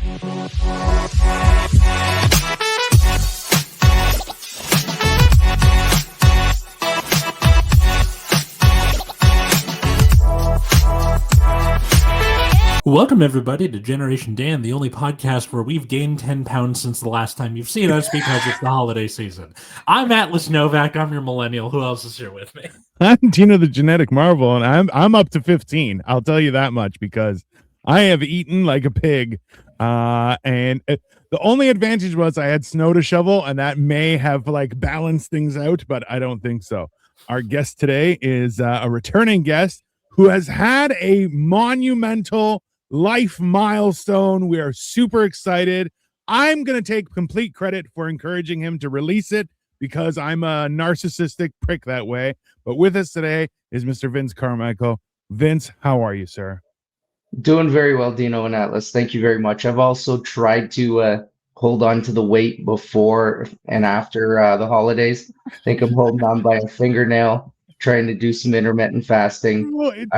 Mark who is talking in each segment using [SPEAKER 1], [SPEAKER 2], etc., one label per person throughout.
[SPEAKER 1] Welcome, everybody, to Generation Dan, the only podcast where we've gained 10 pounds since the last time you've seen us because it's the holiday season. I'm Atlas Novack. I'm your millennial. Who else is here with me?
[SPEAKER 2] I'm Dino, the genetic marvel, and I'm up to 15. I'll tell you that much because I have eaten like a pig. The only advantage was I had snow to shovel, and that may have like balanced things out, but I don't think so. Our guest today is a returning guest who has had a monumental life milestone. We are super excited. I'm going to take complete credit for encouraging him to release it because I'm a narcissistic prick that way. But with us today is Mr. Vince Carmichael. Vince, how are you, sir?
[SPEAKER 3] Doing very well, Dino and Atlas. Thank you very much. I've also tried to hold on to the weight before and after the holidays. I think I'm holding on by a fingernail, trying to do some intermittent fasting.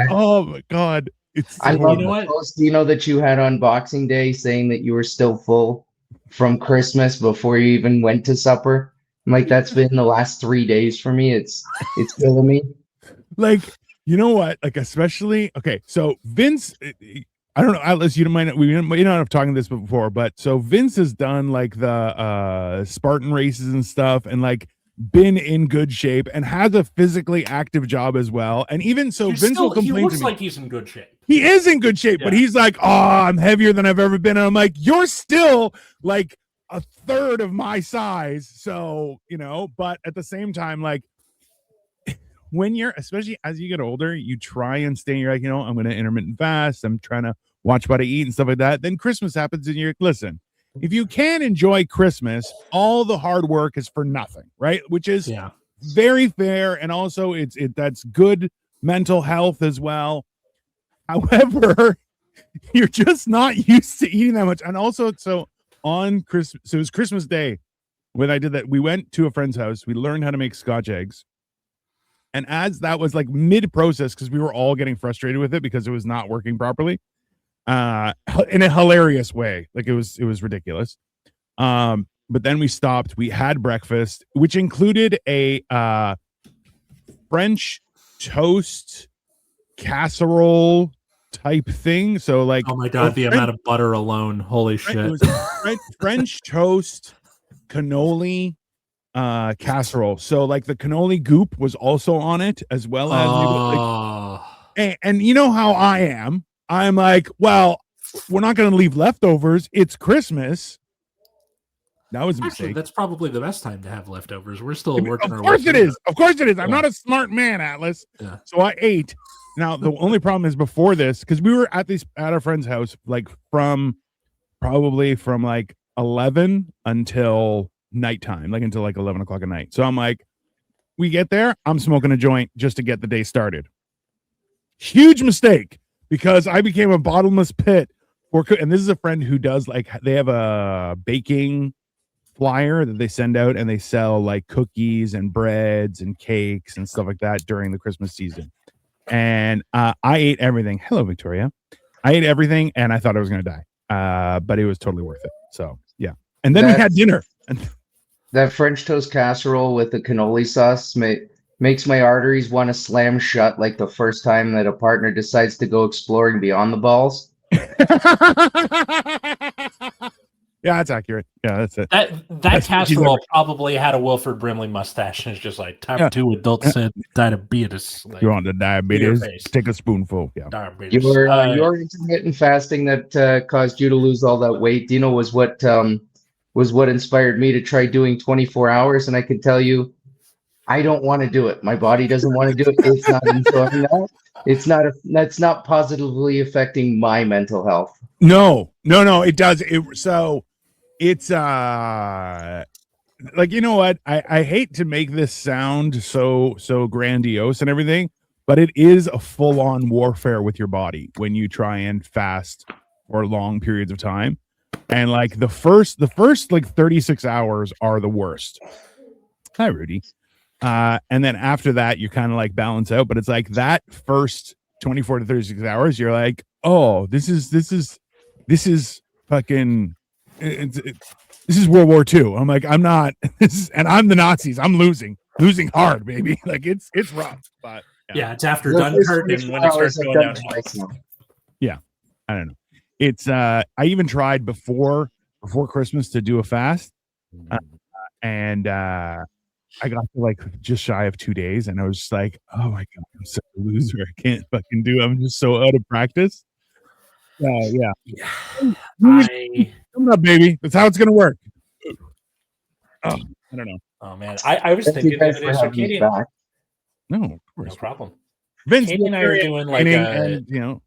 [SPEAKER 2] Oh my God.
[SPEAKER 3] I love the post, Dino, that you had on Boxing Day saying that you were still full from Christmas before you even went to supper. I'm like, that's been the last 3 days for me. It's killing me.
[SPEAKER 2] Like, you know what? Like, especially, okay, so Vince, I don't know, Atlas, you might not, we may not have talked about this before, but so Vince has done like the Spartan races and stuff, and like been in good shape and has a physically active job as well. And even so, Vince will complain.
[SPEAKER 1] He looks like he's in good shape.
[SPEAKER 2] He is in good shape, but he's like, oh, I'm heavier than I've ever been. And I'm like, you're still like a third of my size. So, you know, but at the same time, like when you're, especially as you get older, you try and stay, you're like, you know, I'm going to intermittent fast. I'm trying to watch what I eat and stuff like that. Then Christmas happens and you're like, listen, if you can enjoy Christmas, all the hard work is for nothing, right? Which is very fair. And also that's good mental health as well. However, you're just not used to eating that much. And also, so on Christmas, so it was Christmas Day when I did that. We went to a friend's house. We learned how to make Scotch eggs. And as that was like mid-process, because we were all getting frustrated with it because it was not working properly, in a hilarious way. Like it was ridiculous. But then we stopped. We had breakfast, which included a French toast casserole type thing. So like,
[SPEAKER 1] oh my God, the amount of butter alone. Holy shit.
[SPEAKER 2] French toast cannoli casserole. So like the cannoli goop was also on it, as well as and you know how I am. I'm like, well, we're not going to leave leftovers. It's Christmas. That was a mistake.
[SPEAKER 1] Actually, that's probably the best time to have leftovers. We're still working our way.
[SPEAKER 2] Of course it is. I'm not a smart man, Atlas. Yeah. So I ate. Now, the only problem is before this, because we were at our friend's house, like probably from like 11 until nighttime, like until like 11 o'clock at night. So I'm like, we get there, I'm smoking a joint just to get the day started. Huge mistake, because I became a bottomless pit and this is a friend who does like, they have a baking flyer that they send out and they sell like cookies and breads and cakes and stuff like that during the Christmas season. And I ate everything. Hello, Victoria. I ate everything and I thought I was going to die. But it was totally worth it. So yeah. And then we had dinner.
[SPEAKER 3] That French toast casserole with the cannoli sauce makes my arteries want to slam shut like the first time that a partner decides to go exploring beyond the balls.
[SPEAKER 2] Yeah, that's accurate. Yeah, that's it.
[SPEAKER 1] That casserole probably had a Wilford Brimley mustache, and it's just like type 2 adult said diabetes. Like,
[SPEAKER 2] you want the diabetes? Take a spoonful. Yeah.
[SPEAKER 3] Diabetes. Your intermittent fasting that caused you to lose all that weight, Dino, was what inspired me to try doing 24 hours, and I can tell you, I don't want to do it. My body doesn't want to do it. It's not enjoying that. That's not positively affecting my mental health.
[SPEAKER 2] No, it does. It's like, you know what? I hate to make this sound so grandiose and everything, but it is a full-on warfare with your body when you try and fast for long periods of time. And like the first like 36 hours are the worst. Hi, Rudy. And then after that, you kind of like balance out, but it's like that first 24 to 36 hours, you're like, oh, this is fucking this is World War II. I'm like, I'm not and I'm the Nazis. I'm losing hard, baby. Like it's rough, but
[SPEAKER 1] yeah, it's after
[SPEAKER 3] The first
[SPEAKER 1] Dunkirk and
[SPEAKER 3] 24
[SPEAKER 1] when it starts
[SPEAKER 3] hours I've
[SPEAKER 1] going
[SPEAKER 3] done
[SPEAKER 1] downhill.
[SPEAKER 3] twice now.
[SPEAKER 2] yeah, I don't know. It's I even tried before Christmas to do a fast, and I got to like just shy of 2 days, and I was just like, oh my god, I'm such a loser. I can't fucking do it. I'm just so out of practice. Yeah. Coming up, baby. That's how it's gonna work. Oh, I don't know.
[SPEAKER 1] Oh man, I was
[SPEAKER 3] Thank you
[SPEAKER 1] thinking the
[SPEAKER 3] guys
[SPEAKER 1] other
[SPEAKER 3] for
[SPEAKER 1] day. So
[SPEAKER 3] having me
[SPEAKER 1] Katie,
[SPEAKER 3] back.
[SPEAKER 2] No, of
[SPEAKER 1] no
[SPEAKER 2] course.
[SPEAKER 1] problem.
[SPEAKER 2] Vince,
[SPEAKER 1] Katie and I are doing like
[SPEAKER 2] and you know,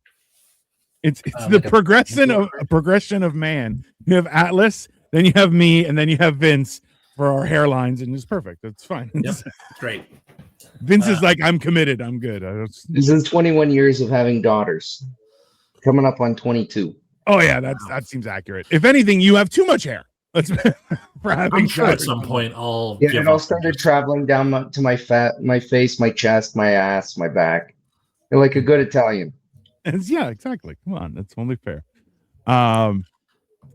[SPEAKER 2] it's the
[SPEAKER 1] like a-
[SPEAKER 2] progression of man. You have Atlas, then you have me, and then you have Vince for our hairlines, and it's perfect. It's fine.
[SPEAKER 1] Yep, great.
[SPEAKER 2] Vince is like, I'm committed. I'm good.
[SPEAKER 3] This is 21 years of having daughters. Coming up on 22.
[SPEAKER 2] Oh yeah, that seems accurate. If anything, you have too much hair. Let's for having
[SPEAKER 1] I'm sure at
[SPEAKER 2] daughters.
[SPEAKER 1] some point I'll
[SPEAKER 3] Yeah,
[SPEAKER 1] give
[SPEAKER 3] it all
[SPEAKER 1] up
[SPEAKER 3] started
[SPEAKER 1] interest.
[SPEAKER 3] traveling down to my face, my chest, my ass, my back. You're like a good Italian.
[SPEAKER 2] Yeah, exactly. Come on, that's only fair.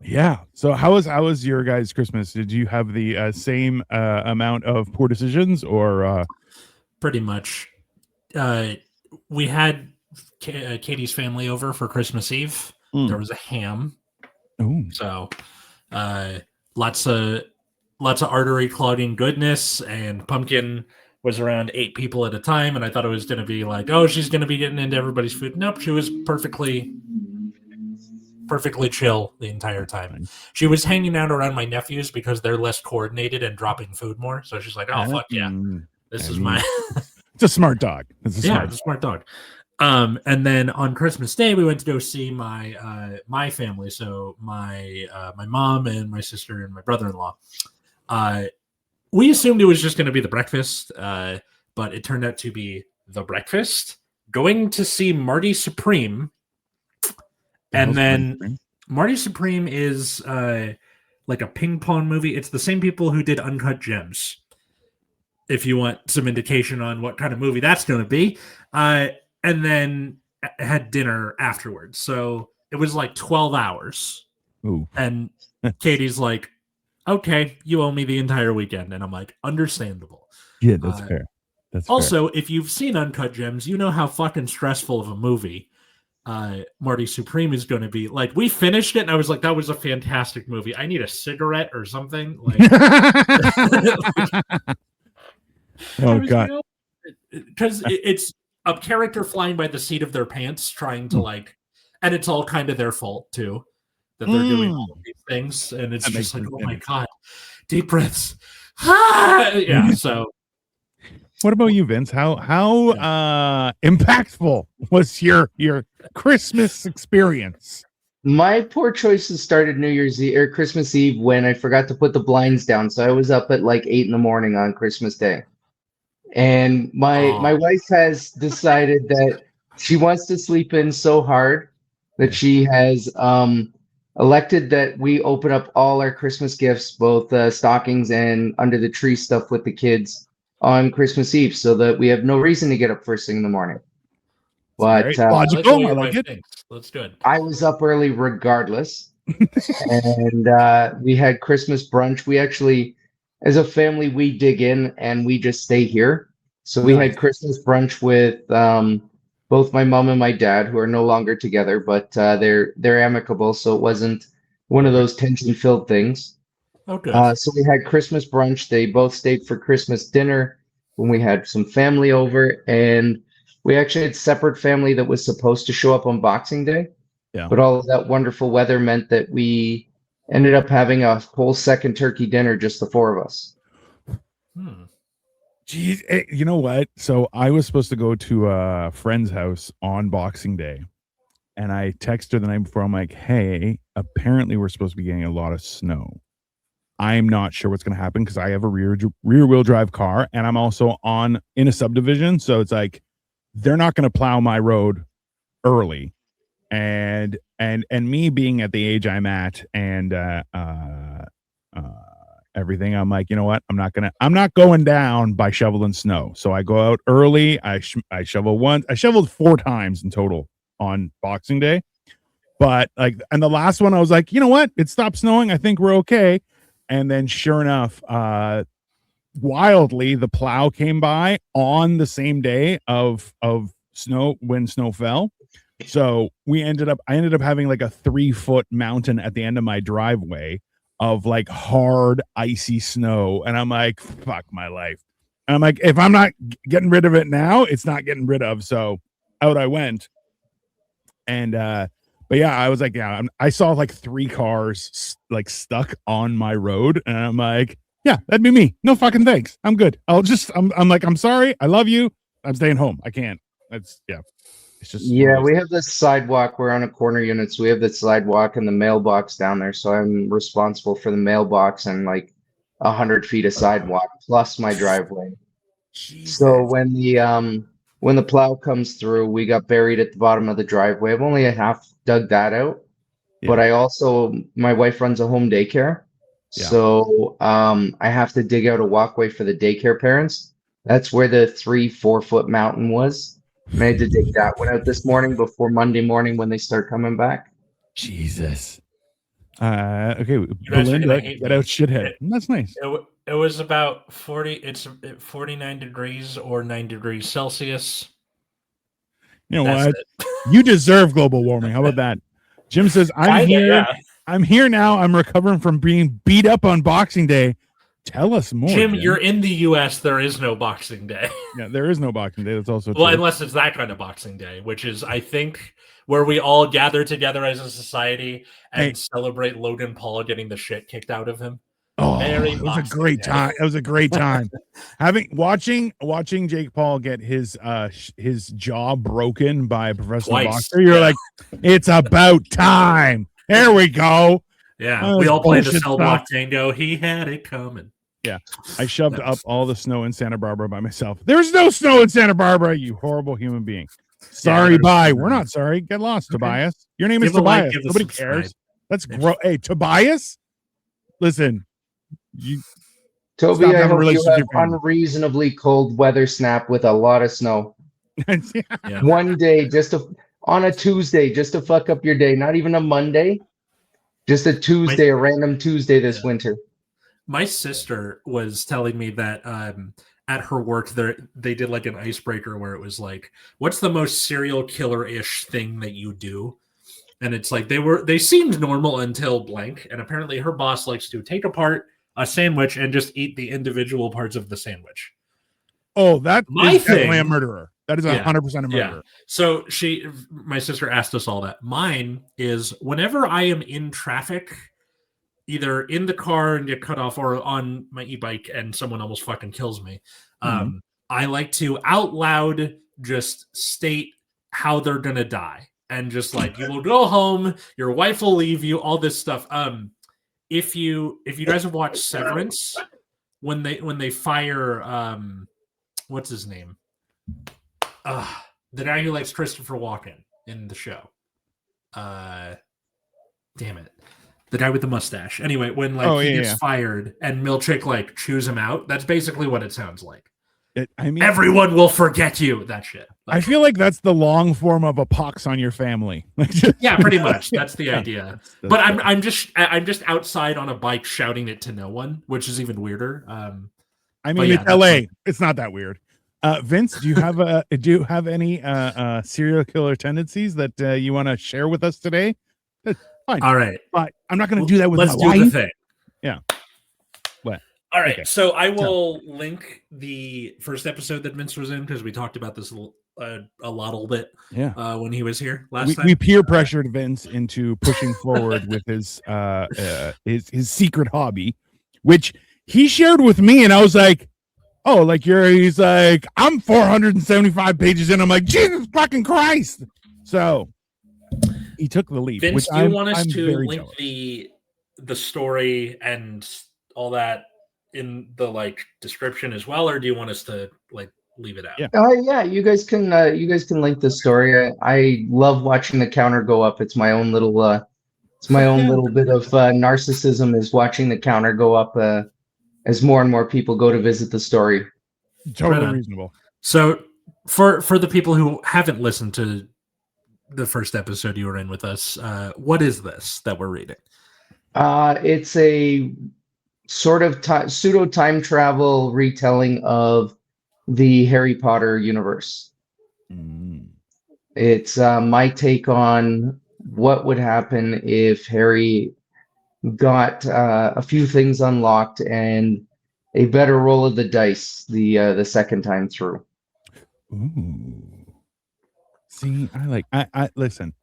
[SPEAKER 2] Yeah. So how was your guys' Christmas? Did you have the same amount of poor decisions, or
[SPEAKER 1] Pretty much. We had Katie's family over for Christmas Eve. There was a ham.
[SPEAKER 2] Oh,
[SPEAKER 1] So lots of artery clogging goodness, and Pumpkin was around 8 people at a time, and I thought it was going to be like, oh, she's going to be getting into everybody's food. Nope, she was perfectly chill the entire time. She was hanging out around my nephews because they're less coordinated and dropping food more. So she's like, oh, fuck yeah. This is my...
[SPEAKER 2] It's a smart dog. It's a
[SPEAKER 1] smart dog. And then on Christmas Day, we went to go see my my family. So my mom and my sister and my brother-in-law. We assumed it was just going to be the breakfast, but it turned out to be the breakfast. Going to see Marty Supreme, and then Marty Supreme is like a ping pong movie. It's the same people who did Uncut Gems. If you want some indication on what kind of movie that's going to be, and then had dinner afterwards. So it was like 12 hours.
[SPEAKER 2] Ooh.
[SPEAKER 1] And Katie's like, okay, you owe me the entire weekend. And I'm like, understandable.
[SPEAKER 2] Yeah, that's fair. That's
[SPEAKER 1] also, if you've seen Uncut Gems, you know how fucking stressful of a movie Marty Supreme is going to be. Like, we finished it, and I was like, that was a fantastic movie. I need a cigarette or something. Like,
[SPEAKER 2] oh, God.
[SPEAKER 1] Because it's a character flying by the seat of their pants trying to, like, and it's all kind of their fault, too, that they're doing all of these things. And it's just like, oh, my God. Deep breaths. Yeah, so...
[SPEAKER 2] What about you, Vince? How impactful was your Christmas experience?
[SPEAKER 3] My poor choices started New Year's Eve or Christmas Eve when I forgot to put the blinds down. So I was up at like 8 a.m. on Christmas Day. And my wife has decided that she wants to sleep in so hard that she has elected that we open up all our Christmas gifts, both stockings and under the tree stuff with the kids on Christmas Eve, so that we have no reason to get up first thing in the morning. But
[SPEAKER 2] logical, I like it.
[SPEAKER 1] That's good.
[SPEAKER 3] I was up early regardless. And we had Christmas brunch. We actually, as a family, we dig in and we just stay here. So we had Christmas brunch with both my mom and my dad, who are no longer together, but they're amicable, so it wasn't one of those tension-filled things.
[SPEAKER 1] Okay.
[SPEAKER 3] So we had Christmas brunch. They both stayed for Christmas dinner when we had some family over, and we actually had separate family that was supposed to show up on Boxing Day.
[SPEAKER 2] Yeah.
[SPEAKER 3] But all of that wonderful weather meant that we ended up having a whole second turkey dinner, just the four of us.
[SPEAKER 2] Geez, you know what? So I was supposed to go to a friend's house on Boxing Day, and I texted her the night before. I'm like, hey, apparently we're supposed to be getting a lot of snow. I'm not sure what's going to happen because I have a rear wheel drive car, and I'm also in a subdivision. So it's like, they're not going to plow my road early. And me being at the age I'm at and everything, I'm like, you know what? I'm not going down by shoveling snow. So I go out early. I shovel once. I shoveled 4 times in total on Boxing Day. But like, and the last one, I was like, you know what? It stopped snowing. I think we're okay. And then sure enough, wildly, the plow came by on the same day of snow when snow fell. So I ended up having like a 3-foot mountain at the end of my driveway of like hard icy snow. And I'm like, fuck my life. And I'm like, if I'm not getting rid of it now, it's not getting rid of. So out I went. And but yeah, I was like, yeah, I saw like 3 cars like stuck on my road, and I'm like, yeah, that'd be me. No fucking thanks. I'm good. I'm like, I'm sorry. I love you. I'm staying home. I can't. It's just
[SPEAKER 3] we have this sidewalk. We're on a corner unit, so we have the sidewalk and the mailbox down there. So I'm responsible for the mailbox and like 100 feet of sidewalk plus my driveway. Jesus. So when the plow comes through, we got buried at the bottom of the driveway. I've only half dug that out, but my wife runs a home daycare. Yeah. So I have to dig out a walkway for the daycare parents. That's where the 3-4 foot mountain was. And I had to dig that one out this morning before Monday morning when they start coming back.
[SPEAKER 2] Jesus. Okay, Belinda, get out shithead. That's nice.
[SPEAKER 1] It was about 49 degrees or 9 degrees Celsius.
[SPEAKER 2] You know what? You deserve global warming. How about that? Jim says, I'm here. Yeah. I'm here now. I'm recovering from being beat up on Boxing Day. Tell us more.
[SPEAKER 1] Jim, you're in the U.S. There is no Boxing Day.
[SPEAKER 2] Yeah, there is no Boxing Day. That's also true.
[SPEAKER 1] Well, unless it's that kind of Boxing Day, which is, I think, where we all gather together as a society and celebrate Logan Paul getting the shit kicked out of him.
[SPEAKER 2] Oh, it was a great time. It was a great time. Watching Jake Paul get his jaw broken by a professional boxer. You're like, it's about time. Here we go.
[SPEAKER 1] Yeah, we all played the cell block tango. He had it coming.
[SPEAKER 2] Yeah, I shoved up all the snow in Santa Barbara by myself. There's no snow in Santa Barbara, you horrible human being. Sorry, bye. We're not sorry. Get lost, Tobias. Your name is Tobias. Nobody cares. That's gross. Hey, Tobias, listen.
[SPEAKER 3] Toby, I hope you have unreasonably cold weather snap with a lot of snow. Yeah. One day, on a Tuesday, just to fuck up your day. Not even a Monday, just a Tuesday, a random Tuesday this winter.
[SPEAKER 1] My sister was telling me that at her work, they did like an icebreaker where it was like, what's the most serial killer-ish thing that you do? And it's like they seemed normal until blank. And apparently her boss likes to take apart a sandwich and just eat the individual parts of the sandwich.
[SPEAKER 2] Oh, that is definitely a murderer. That is 100% a murderer. Yeah.
[SPEAKER 1] So my sister asked us all that. Mine is whenever I am in traffic, either in the car and get cut off or on my e-bike and someone almost fucking kills me, I like to out loud just state how they're going to die. And just like, you will go home, your wife will leave you, all this stuff. If you guys have watched Severance, when they fire what's his name? The guy who likes Christopher Walken in the show. Damn it. The guy with the mustache. Anyway, when he gets fired and Milchick like chews him out, that's basically what it sounds like. Everyone will forget you. That shit.
[SPEAKER 2] I feel like that's the long form of a pox on your family.
[SPEAKER 1] Yeah, pretty much. That's the idea. But I'm just outside on a bike shouting it to no one, which is even weirder.
[SPEAKER 2] It's LA. It's not that weird. Vince, do you have any serial killer tendencies that you want to share with us today? Fine.
[SPEAKER 1] All right.
[SPEAKER 2] But I'm not going to do that with
[SPEAKER 1] Let's do the thing.
[SPEAKER 2] Yeah. What?
[SPEAKER 1] All right. Okay. So I will link the first episode that Vince was in because we talked about this a little bit when he was here last time.
[SPEAKER 2] We peer pressured Vince into pushing forward with his secret hobby, which he shared with me, and I was like, oh, he's like, I'm 475 pages in. I'm like, Jesus fucking Christ. So he took the leap.
[SPEAKER 1] Vince, do you want us to link the story and all that in the description as well, or do you want us to leave it out?
[SPEAKER 3] Yeah, you guys can link the story. I love watching the counter go up. It's my own little little bit of narcissism is watching the counter go up as more and more people go to visit the story.
[SPEAKER 2] Totally reasonable.
[SPEAKER 1] So for the people who haven't listened to the first episode you were in with us. What is this that we're reading?
[SPEAKER 3] It's a sort of pseudo time travel retelling of the Harry Potter universe. It's my take on what would happen if Harry got a few things unlocked and a better roll of the dice the second time through.
[SPEAKER 2] Ooh. See, I listen.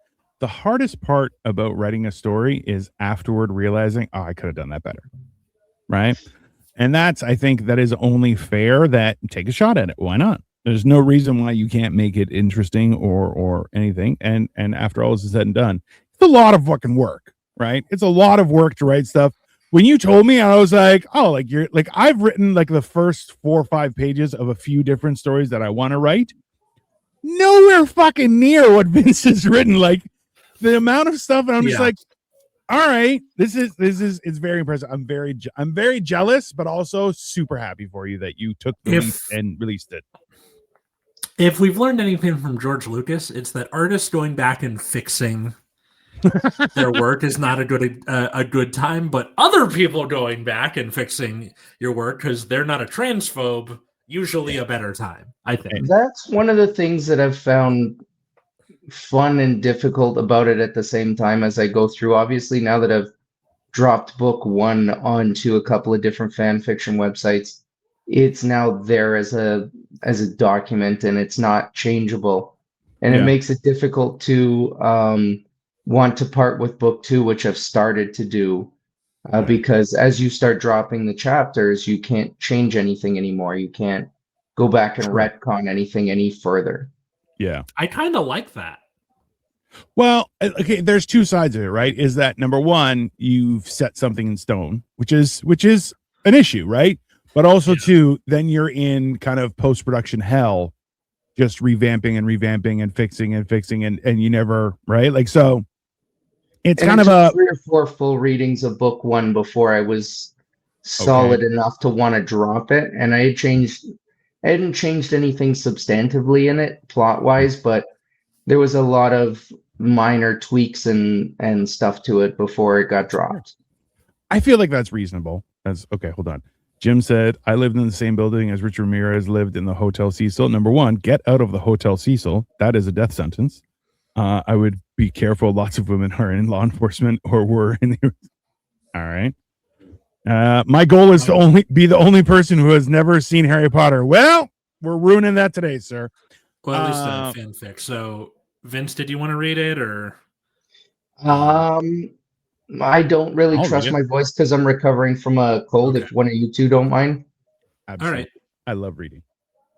[SPEAKER 2] The hardest part about writing a story is afterward realizing, oh, I could have done that better. Right. And I think that is only fair that take a shot at it. Why not? There's no reason why you can't make it interesting or anything. And after all is said and done, it's a lot of fucking work, right? It's a lot of work to write stuff. When you told me, I was like, oh, like you're like, I've written like the first 4 or 5 pages of a few different stories that I want to write. Nowhere fucking near what Vince has written. Like the amount of stuff, and I'm just like, all right, this is it's very impressive. I'm very jealous, but also super happy for you that you took the leap and released it.
[SPEAKER 1] If we've learned anything from George Lucas, it's that artists going back and fixing their work is not a good time, but other people going back and fixing your work because they're not a transphobe, usually a better time, I think.
[SPEAKER 3] That's one of the things that I've found fun and difficult about it at the same time as I go through. Obviously, now that I've dropped book 1 onto a couple of different fan fiction websites, it's now there as a document and it's not changeable. And it makes it difficult to want to part with book 2, which I've started to do. Because as you start dropping the chapters, you can't change anything anymore. You can't go back and retcon anything any further.
[SPEAKER 2] Yeah.
[SPEAKER 1] I kind of like that.
[SPEAKER 2] Well, okay, there's 2 sides of it, right? Is that number 1, you've set something in stone, which is an issue, right? But also 2, then you're in kind of post-production hell, just revamping and fixing and you never, right? Like, so it's kind of a
[SPEAKER 3] 3 or 4 full readings of book 1 before I was solid enough to want to drop it. And I hadn't changed anything substantively in it plot wise, but there was a lot of minor tweaks and stuff to it before it got dropped.
[SPEAKER 2] I feel like that's reasonable. Okay, hold on. Jim said, I lived in the same building as Richard Ramirez lived in the Hotel Cecil. Number 1, get out of the Hotel Cecil. That is a death sentence. I would be careful. Lots of women are in law enforcement or were in the... All right. My goal is to be the only person who has never seen Harry Potter. Well, we're ruining that today, sir.
[SPEAKER 1] Well, at least fanfic. So, Vince, did you want to read it or?
[SPEAKER 3] I don't really trust my voice because I'm recovering from a cold. Okay. If one of you two don't mind.
[SPEAKER 2] Absolutely. All right. I love reading.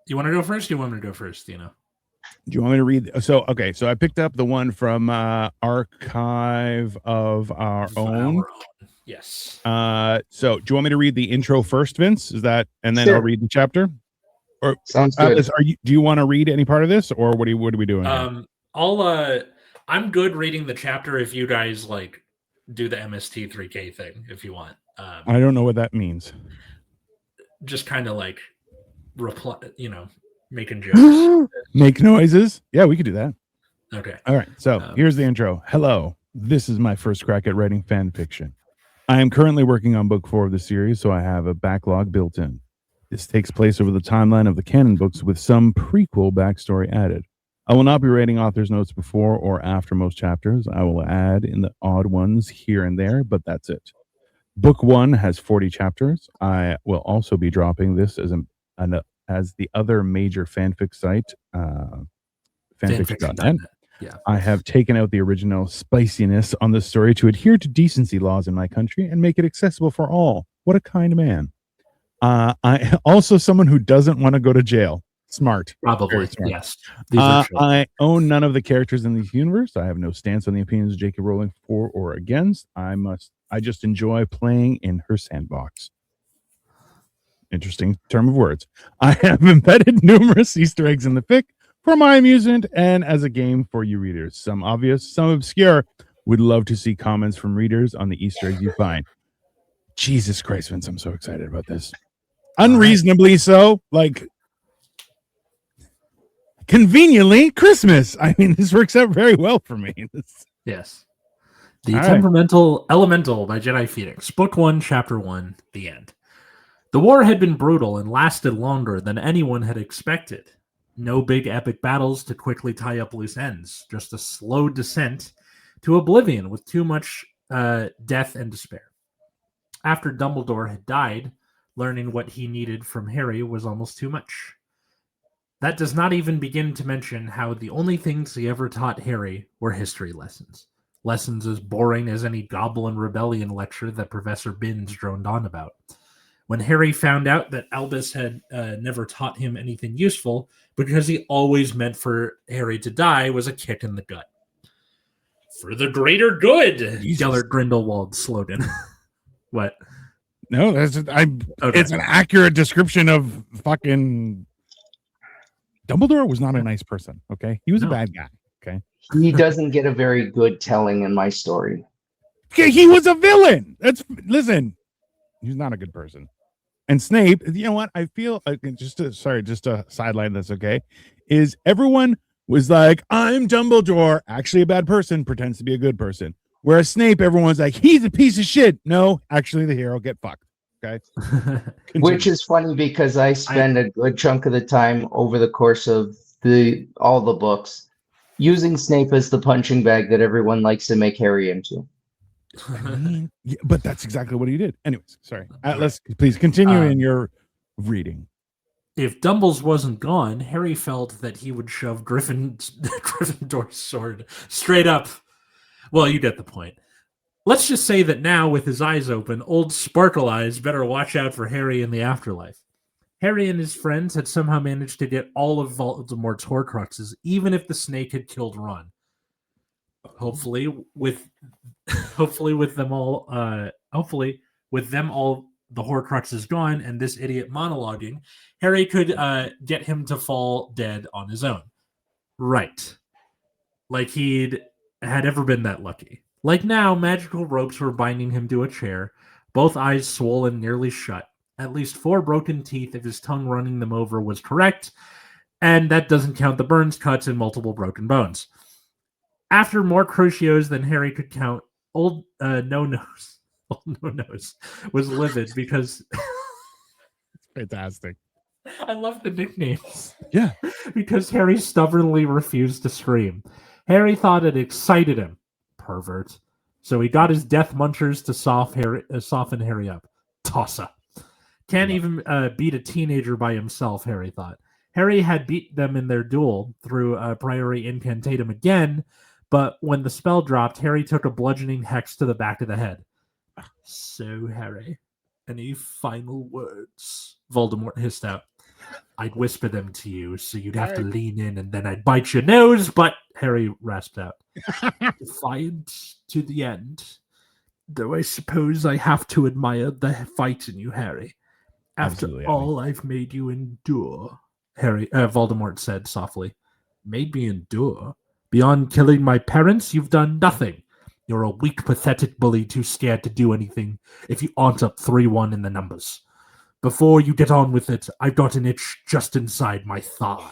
[SPEAKER 1] You want to go first? You want me to go first, Dino?
[SPEAKER 2] Do you want me to read? So I picked up the one from Archive of Our Own.
[SPEAKER 1] Yes.
[SPEAKER 2] So do you want me to read the intro first, Vince? Is that, and then I'll read the chapter? Or
[SPEAKER 3] sounds good.
[SPEAKER 2] Do you want to read any part of this, or what are we doing?
[SPEAKER 1] I'm good reading the chapter if you guys like do the MST3K thing if you want.
[SPEAKER 2] I don't know what that means.
[SPEAKER 1] Just kind of like reply, making jokes.
[SPEAKER 2] Make noises. Yeah, we could do that.
[SPEAKER 1] Okay.
[SPEAKER 2] All right. So here's the intro. Hello. This is my first crack at writing fan fiction. I am currently working on book 4 of the series, so I have a backlog built in. This takes place over the timeline of the canon books with some prequel backstory added. I will not be writing author's notes before or after most chapters. I will add in the odd ones here and there, but that's it. Book 1 has 40 chapters. I will also be dropping this as the other major fanfic site, fanfic.net.
[SPEAKER 1] Yeah.
[SPEAKER 2] I have taken out the original spiciness on the story to adhere to decency laws in my country and make it accessible for all. What a kind man. I also someone who doesn't want to go to jail. Smart.
[SPEAKER 1] Probably, smart. Yes.
[SPEAKER 2] I own none of the characters in this universe. I have no stance on the opinions of J.K. Rowling for or against. I just enjoy playing in her sandbox. Interesting term of words. I have embedded numerous Easter eggs in the fic for my amusement and as a game for you readers. Some obvious, some obscure. Would love to see comments from readers on the Easter eggs you find. Jesus Christ, Vince, I'm so excited about this. Unreasonably so. Like, conveniently Christmas. I mean, this works out very well for me.
[SPEAKER 1] Yes. The
[SPEAKER 2] All
[SPEAKER 1] Temperamental Elemental by Jedi Phoenix. Book 1, Chapter 1, the end. The war had been brutal and lasted longer than anyone had expected. No big epic battles to quickly tie up loose ends, just a slow descent to oblivion with too much death and despair. After Dumbledore had died, learning what he needed from Harry was almost too much. That does not even begin to mention how the only things he ever taught Harry were history lessons. Lessons as boring as any Goblin Rebellion lecture that Professor Binns droned on about. When Harry found out that Albus had never taught him anything useful because he always meant for Harry to die was a kick in the gut. For the greater good, Gellert Grindelwald's slogan. What?
[SPEAKER 2] No, it's an accurate description of fucking Dumbledore was not a nice person. Okay, he was a bad guy. Okay,
[SPEAKER 3] he doesn't get a very good telling in my story.
[SPEAKER 2] Okay, he was a villain. Listen, he's not a good person. And Snape, you know what? I feel just to sideline this. Okay, is everyone was like, I'm Dumbledore, actually a bad person, pretends to be a good person. Whereas Snape, everyone's like, he's a piece of shit. No, actually, the hero get fucked. Okay.
[SPEAKER 3] Which is funny because I spend a good chunk of the time over the course of all the books using Snape as the punching bag that everyone likes to make Harry into.
[SPEAKER 2] Yeah, but that's exactly what he did. Anyways, sorry. Let's please continue in your reading.
[SPEAKER 1] If Dumbles wasn't gone, Harry felt that he would shove Gryffindor's sword straight up. Well, you get the point. Let's just say that now, with his eyes open, old Sparkle Eyes better watch out for Harry in the afterlife. Harry and his friends had somehow managed to get all of Voldemort's Horcruxes, even if the snake had killed Ron. Hopefully, with them all, the Horcruxes gone and this idiot monologuing, Harry could get him to fall dead on his own. Right. Like he'd had ever been that lucky. Like now, magical ropes were binding him to a chair, both eyes swollen nearly shut, at least 4 broken teeth if his tongue running them over was correct, and that doesn't count the burns, cuts, and multiple broken bones. After more crucios than Harry could count, old No-Nose was livid because...
[SPEAKER 2] Fantastic.
[SPEAKER 1] I love the nicknames.
[SPEAKER 2] Yeah.
[SPEAKER 1] Because Harry stubbornly refused to scream. Harry thought it excited him. Pervert. So he got his death munchers to soften Harry up. Tossa. Can't even beat a teenager by himself, Harry thought. Harry had beat them in their duel through a priori incantatum again, but when the spell dropped, Harry took a bludgeoning hex to the back of the head. So, Harry, any final words? Voldemort hissed out. I'd whisper them to you, so you'd have to lean in, and then I'd bite your nose, but Harry rasped out. Defiant to the end. Though I suppose I have to admire the fight in you, Harry. After all I've made you endure, Voldemort said softly. Made me endure? Beyond killing my parents, you've done nothing. You're a weak, pathetic bully too scared to do anything if you aren't up 3-1 in the numbers. Before you get on with it, I've got an itch just inside my thigh,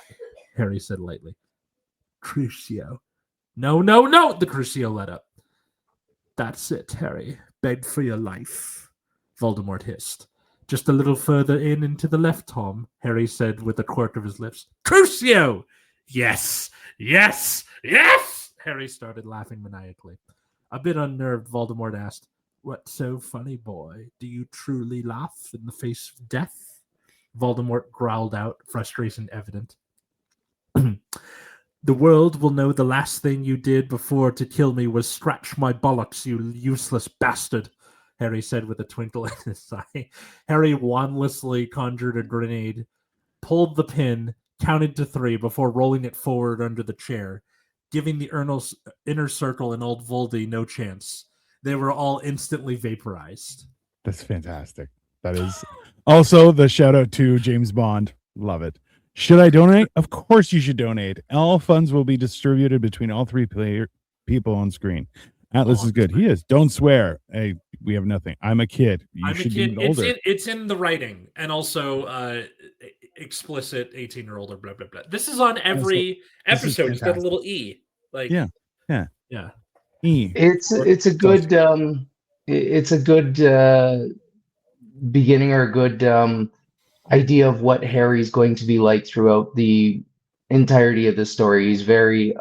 [SPEAKER 1] Harry said lightly. Crucio. No, the Crucio let up. That's it, Harry. Beg for your life, Voldemort hissed. Just a little further into the left, Tom, Harry said with a quirk of his lips. Crucio! Yes! Harry started laughing maniacally. A bit unnerved, Voldemort asked, What's so funny, boy? Do you truly laugh in the face of death? Voldemort growled out, frustration evident. The world will know the last thing you did before to kill me was scratch my bollocks, you useless bastard, Harry said with a twinkle in his eye. Harry wandlessly conjured a grenade, pulled the pin, counted to 3 before rolling it forward under the chair, giving the inner circle and old Voldy no chance. They were all instantly vaporized.
[SPEAKER 2] That's fantastic. That is also the shout out to James Bond. Love it. Should I donate? Of course you should donate. All funds will be distributed between all 3 people on screen. Atlas is good. He is. Don't swear. Hey, we have nothing. I'm a kid. You should be older.
[SPEAKER 1] It's in the writing. And also, explicit 18-year-old or blah blah blah. This is on every episode. He's got a little E. Like
[SPEAKER 2] yeah. E.
[SPEAKER 3] It's a good beginning or a good idea of what Harry's going to be like throughout the entirety of the story. He's very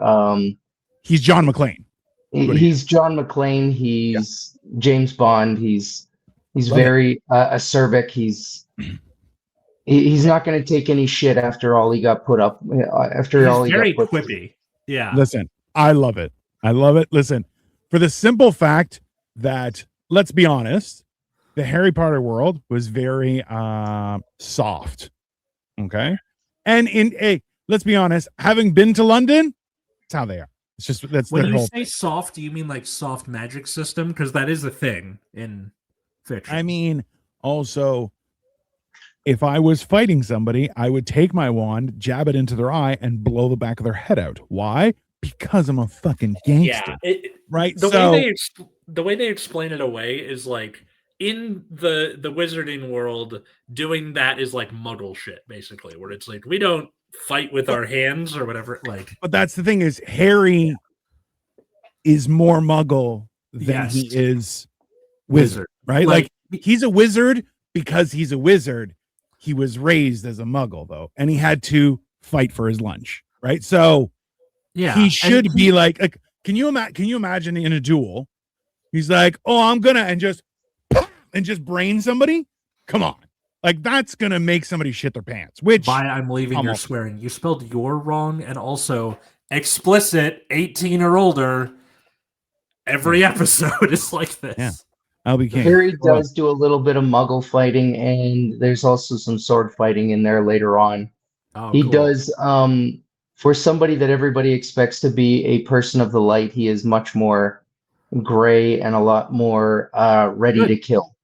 [SPEAKER 2] he's John McClane.
[SPEAKER 3] He's John McClane. He's James Bond. He's very acerbic. He's not going to take any shit after all he got put up. After all he
[SPEAKER 1] very
[SPEAKER 3] got put
[SPEAKER 1] quippy. Yeah.
[SPEAKER 2] Listen, I love it. Listen, for the simple fact that, let's be honest, the Harry Potter world was very soft. Okay. And let's be honest, having been to London, that's how they are. It's just that's
[SPEAKER 1] when
[SPEAKER 2] their
[SPEAKER 1] you
[SPEAKER 2] whole
[SPEAKER 1] say soft, do you mean like soft magic system? Because that is a thing in fiction.
[SPEAKER 2] I mean, also, if I was fighting somebody, I would take my wand, jab it into their eye, and blow the back of their head out. Why? Because I'm a fucking gangster.
[SPEAKER 1] Yeah,
[SPEAKER 2] right.
[SPEAKER 1] The way they explain it away is like in the wizarding world, doing that is like Muggle shit, basically, where it's like we don't fight with our hands or whatever. Like,
[SPEAKER 2] but that's the thing is Harry is more Muggle than he is wizard, right? Like he's a wizard because he's a wizard. He was raised as a Muggle though, and he had to fight for his lunch, right? So yeah, he should be like can you imagine in a duel? He's like, oh, I'm gonna and just brain somebody. Come on. Like that's gonna make somebody shit their pants. Which
[SPEAKER 1] by I'm leaving you're swearing. You spelled "your" wrong, and also explicit 18 or older. Every episode is like this.
[SPEAKER 2] Yeah, I'll be king.
[SPEAKER 3] Harry does do a little bit of Muggle fighting, and there's also some sword fighting in there later on. He does. For somebody that everybody expects to be a person of the light, he is much more gray and a lot more ready to kill.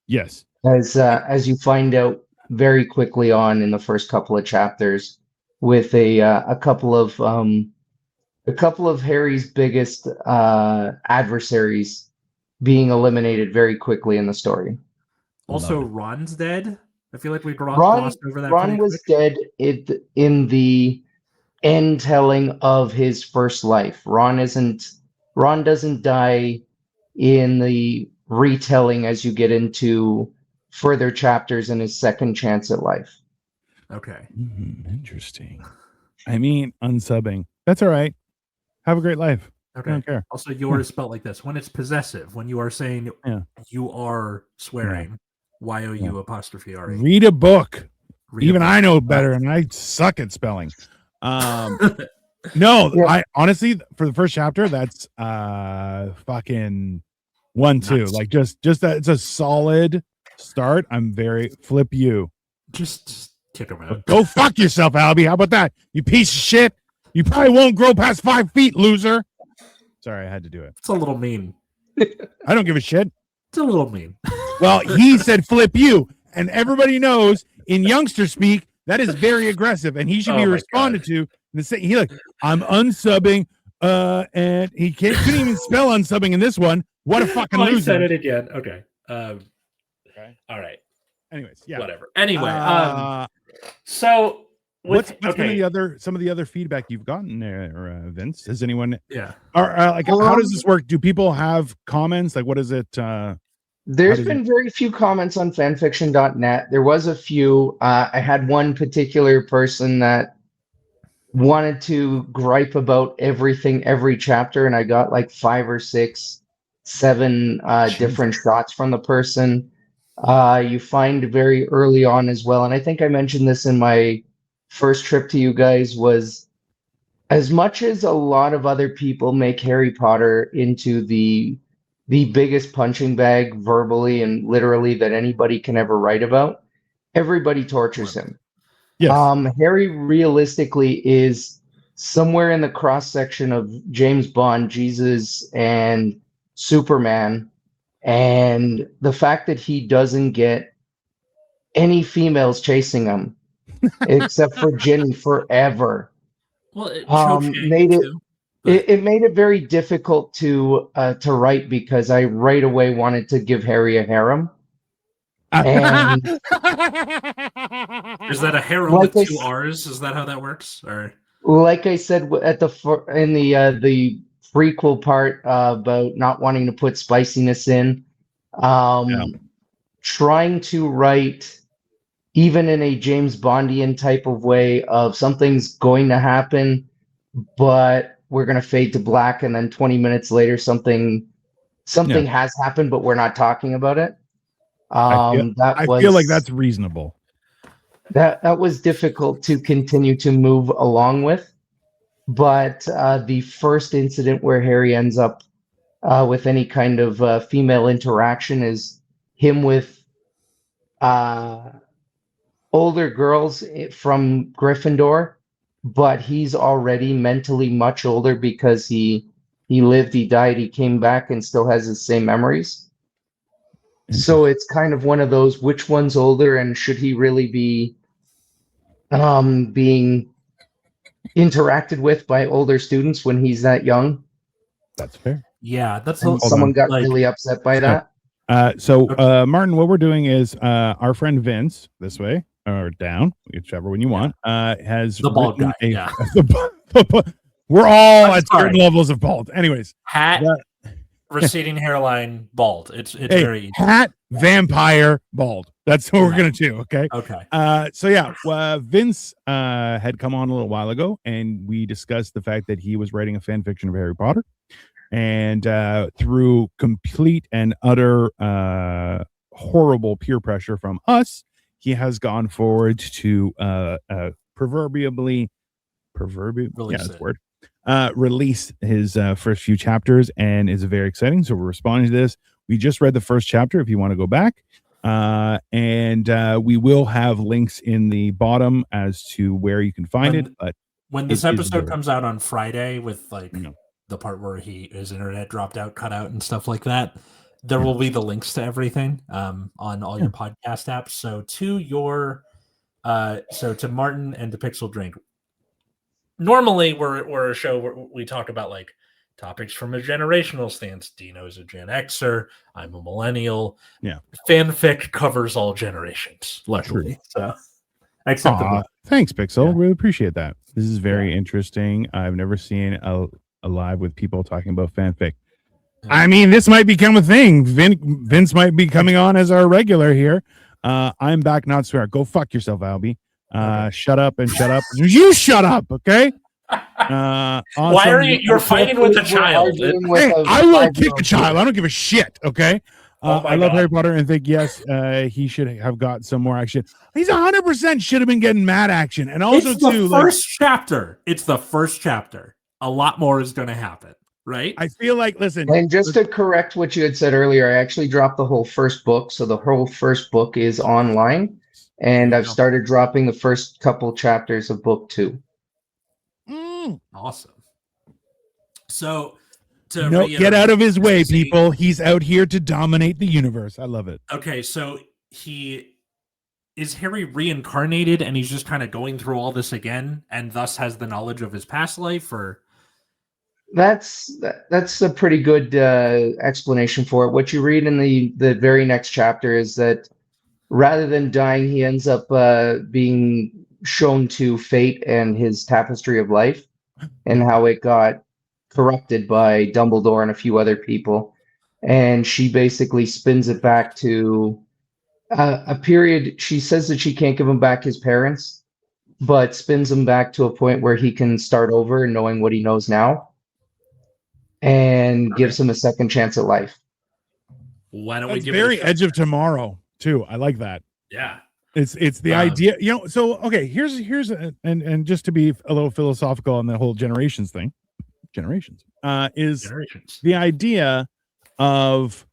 [SPEAKER 2] Yes.
[SPEAKER 3] As you find out very quickly on in the first couple of chapters, with a couple of Harry's biggest adversaries being eliminated very quickly in the story.
[SPEAKER 1] Also, Ron's dead. I feel like we glossed over that.
[SPEAKER 3] Ron was dead in the end telling of his first life. Ron doesn't die in the retelling as you get into further chapters in his second chance at life.
[SPEAKER 1] Okay.
[SPEAKER 2] Interesting. I mean, unsubbing. That's all right. Have a great life.
[SPEAKER 1] Okay.
[SPEAKER 2] I don't care.
[SPEAKER 1] Also, yours spelled like this. When it's possessive, when you are saying you are swearing, Y-O-U apostrophe R-E.
[SPEAKER 2] Read a book. Even I know better, and I suck at spelling. No, I honestly, for the first chapter, that's fucking 1-2. Like just that it's a solid start. I'm very flip you.
[SPEAKER 1] Just kick him out.
[SPEAKER 2] Go fuck yourself, Albie. How about that? You piece of shit. You probably won't grow past 5 feet, loser. Sorry, I had to do it.
[SPEAKER 1] It's a little mean.
[SPEAKER 2] I don't give a shit.
[SPEAKER 1] It's a little mean.
[SPEAKER 2] Well, he said flip you, and everybody knows in youngster speak that is very aggressive, and he should be responded to. He like, I'm unsubbing, and he couldn't even spell unsubbing in this one. What a fucking loser!
[SPEAKER 1] He said it again. Okay. Okay. All right.
[SPEAKER 2] Anyways, yeah.
[SPEAKER 1] Whatever. Anyway, so
[SPEAKER 2] what's some of the other feedback you've gotten there, Vince? Has anyone?
[SPEAKER 1] Yeah.
[SPEAKER 2] Like, how does this work? Do people have comments? Like, what is it?
[SPEAKER 3] There's been very few comments on fanfiction.net. There was a few. I had one particular person that wanted to gripe about everything, every chapter, and I got like 5 or 6, 7 different shots from the person. You find very early on as well, and I think I mentioned this in my first trip to you guys, was as much as a lot of other people make Harry Potter into the biggest punching bag verbally and literally that anybody can ever write about, everybody tortures him.
[SPEAKER 2] Yes.
[SPEAKER 3] Harry realistically is somewhere in the cross section of James Bond, Jesus, and Superman. And the fact that he doesn't get any females chasing him except for Ginny forever.
[SPEAKER 1] Well, it
[SPEAKER 3] made it very difficult to write, because I right away wanted to give Harry a harem. And
[SPEAKER 1] Is that a Harold with two R's? Is that how that works? Or
[SPEAKER 3] like I said at in the prequel part about not wanting to put spiciness in, trying to write even in a James Bondian type of way of something's going to happen, but we're going to fade to black, and then 20 minutes later something has happened, but we're not talking about it.
[SPEAKER 2] I feel like that's reasonable.
[SPEAKER 3] That was difficult to continue to move along with, but the first incident where Harry ends up with any kind of female interaction is him with older girls from Gryffindor, but he's already mentally much older because he lived, he died, he came back, and still has his same memories. So it's kind of one of those, which one's older, and should he really be being interacted with by older students when he's that young?
[SPEAKER 2] That's fair.
[SPEAKER 1] Yeah, that's
[SPEAKER 3] someone got really upset by that.
[SPEAKER 2] Martin, what we're doing is our friend Vince, this way or down, whichever one you want, has
[SPEAKER 1] the bald guy.
[SPEAKER 2] We're all at certain levels of bald. Anyways,
[SPEAKER 1] hat, receding hairline, bald. It's very easy.
[SPEAKER 2] Hat, vampire, bald. That's what we're gonna do. Okay.
[SPEAKER 1] Okay.
[SPEAKER 2] Vince had come on a little while ago, and we discussed the fact that he was writing a fan fiction of Harry Potter, and through complete and utter horrible peer pressure from us, he has gone forward to release his first few chapters, and is very exciting. So we're responding to this. We just read the first chapter if you want to go back, and we will have links in the bottom as to where you can find it. But
[SPEAKER 1] when this episode comes out on Friday, with the part where his internet dropped out, cut out, and stuff like that, there will be the links to everything on all your podcast apps. So to Martin and to Pixel Drink. Normally, we're a show where we talk about like topics from a generational stance. Dino's a Gen Xer. I'm a millennial.
[SPEAKER 2] Yeah.
[SPEAKER 1] Fanfic covers all generations, luckily. So,
[SPEAKER 2] thanks, Pixel. Yeah. Really appreciate that. This is very interesting. I've never seen a live with people talking about fanfic. I mean, this might become a thing. Vince might be coming on as our regular here. I'm back, not swear. Go fuck yourself, Albie. Shut up and shut up. You shut up, okay?
[SPEAKER 1] Why are you're fighting with a child?
[SPEAKER 2] Hey, I will kick a child. I don't give a shit, okay? I love Harry Potter and think, yes, he should have got some more action. He's 100% should have been getting mad action. And also,
[SPEAKER 1] it's the first chapter. It's the first chapter. A lot more is going to happen. Right.
[SPEAKER 2] I feel like, listen.
[SPEAKER 3] And just to correct what you had said earlier, I actually dropped the whole first book. So the whole first book is online. And I've started dropping the first couple chapters of book 2.
[SPEAKER 1] Awesome. So
[SPEAKER 2] get out of his way, people. He's out here to dominate the universe. I love it.
[SPEAKER 1] Okay. So is Harry reincarnated and he's just kind of going through all this again and thus has the knowledge of his past life, or?
[SPEAKER 3] That's a pretty good explanation for it. What you read in the very next chapter is that rather than dying, he ends up being shown to fate and his tapestry of life, and how it got corrupted by Dumbledore and a few other people. And she basically spins it back to a period. She says that she can't give him back his parents, but spins him back to a point where he can start over, knowing what he knows now, and gives him a second chance at life.
[SPEAKER 1] Why don't we give
[SPEAKER 2] very Edge of Tomorrow too? I like that.
[SPEAKER 1] Yeah,
[SPEAKER 2] it's the idea, So okay, here's and just to be a little philosophical on the whole generations thing. Is the idea of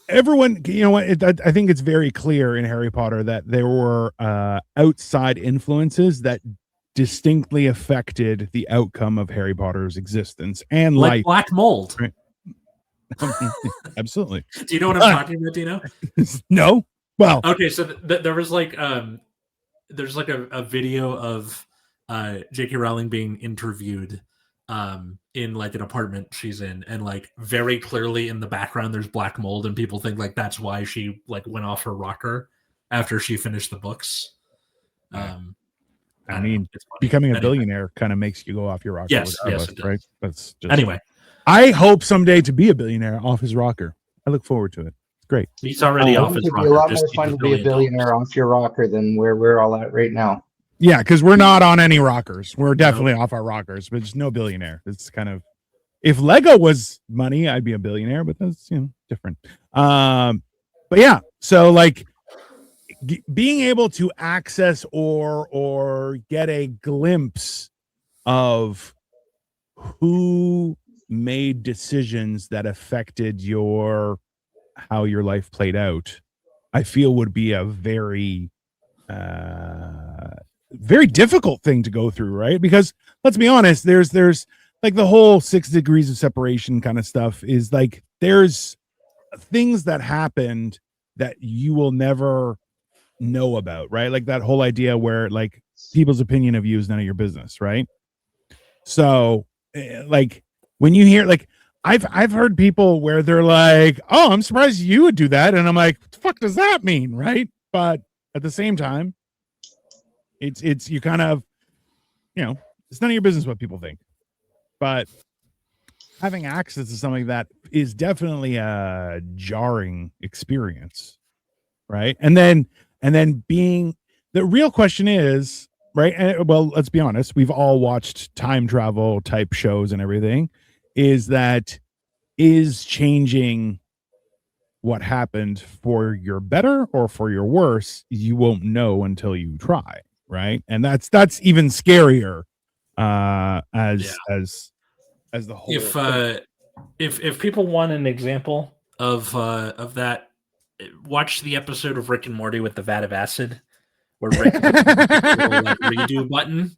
[SPEAKER 2] everyone. You know what? I think it's very clear in Harry Potter that there were outside influences that distinctly affected the outcome of Harry Potter's existence and
[SPEAKER 1] like
[SPEAKER 2] life.
[SPEAKER 1] Black mold.
[SPEAKER 2] Right? Absolutely.
[SPEAKER 1] Do you know what I'm talking about, Dino?
[SPEAKER 2] No. Well,
[SPEAKER 1] okay. So there was like there's like a video of J.K. Rowling being interviewed in like an apartment she's in, and like very clearly in the background there's black mold, and people think like that's why she like went off her rocker after she finished the books.
[SPEAKER 2] I mean, becoming a billionaire kind of makes you go off your rocker.
[SPEAKER 1] Yes, it does.
[SPEAKER 2] Right? That's just
[SPEAKER 1] anyway.
[SPEAKER 2] I hope someday to be a billionaire off his rocker. I look forward to it. It's great.
[SPEAKER 1] He's already off his rocker.
[SPEAKER 3] It'd be a lot more fun to be a billionaire off your rocker than where we're all at right now.
[SPEAKER 2] Yeah, because we're not on any rockers. We're definitely off our rockers, but just no billionaire. It's kind of, if Lego was money, I'd be a billionaire, but that's different. But yeah, so like being able to access or get a glimpse of who made decisions that affected how your life played out, I feel would be a very very difficult thing to go through, right? Because let's be honest, there's like the whole 6 degrees of separation kind of stuff is like there's things that happened that you will never know about, right? Like that whole idea where like people's opinion of you is none of your business, right? So like when you hear, like I've heard people where they're like, oh, I'm surprised you would do that, and I'm like, what the fuck does that mean, right? But at the same time, it's you kind of, it's none of your business what people think. But having access to something that is definitely a jarring experience, right? And then being, the real question is, right? And, well, let's be honest, we've all watched time travel type shows and everything. Is changing what happened for your better or for your worse? You won't know until you try, right? And that's even scarier as the whole.
[SPEAKER 1] If people want an example of that, watch the episode of Rick and Morty with the vat of acid, where Rick hits the little, like, redo button.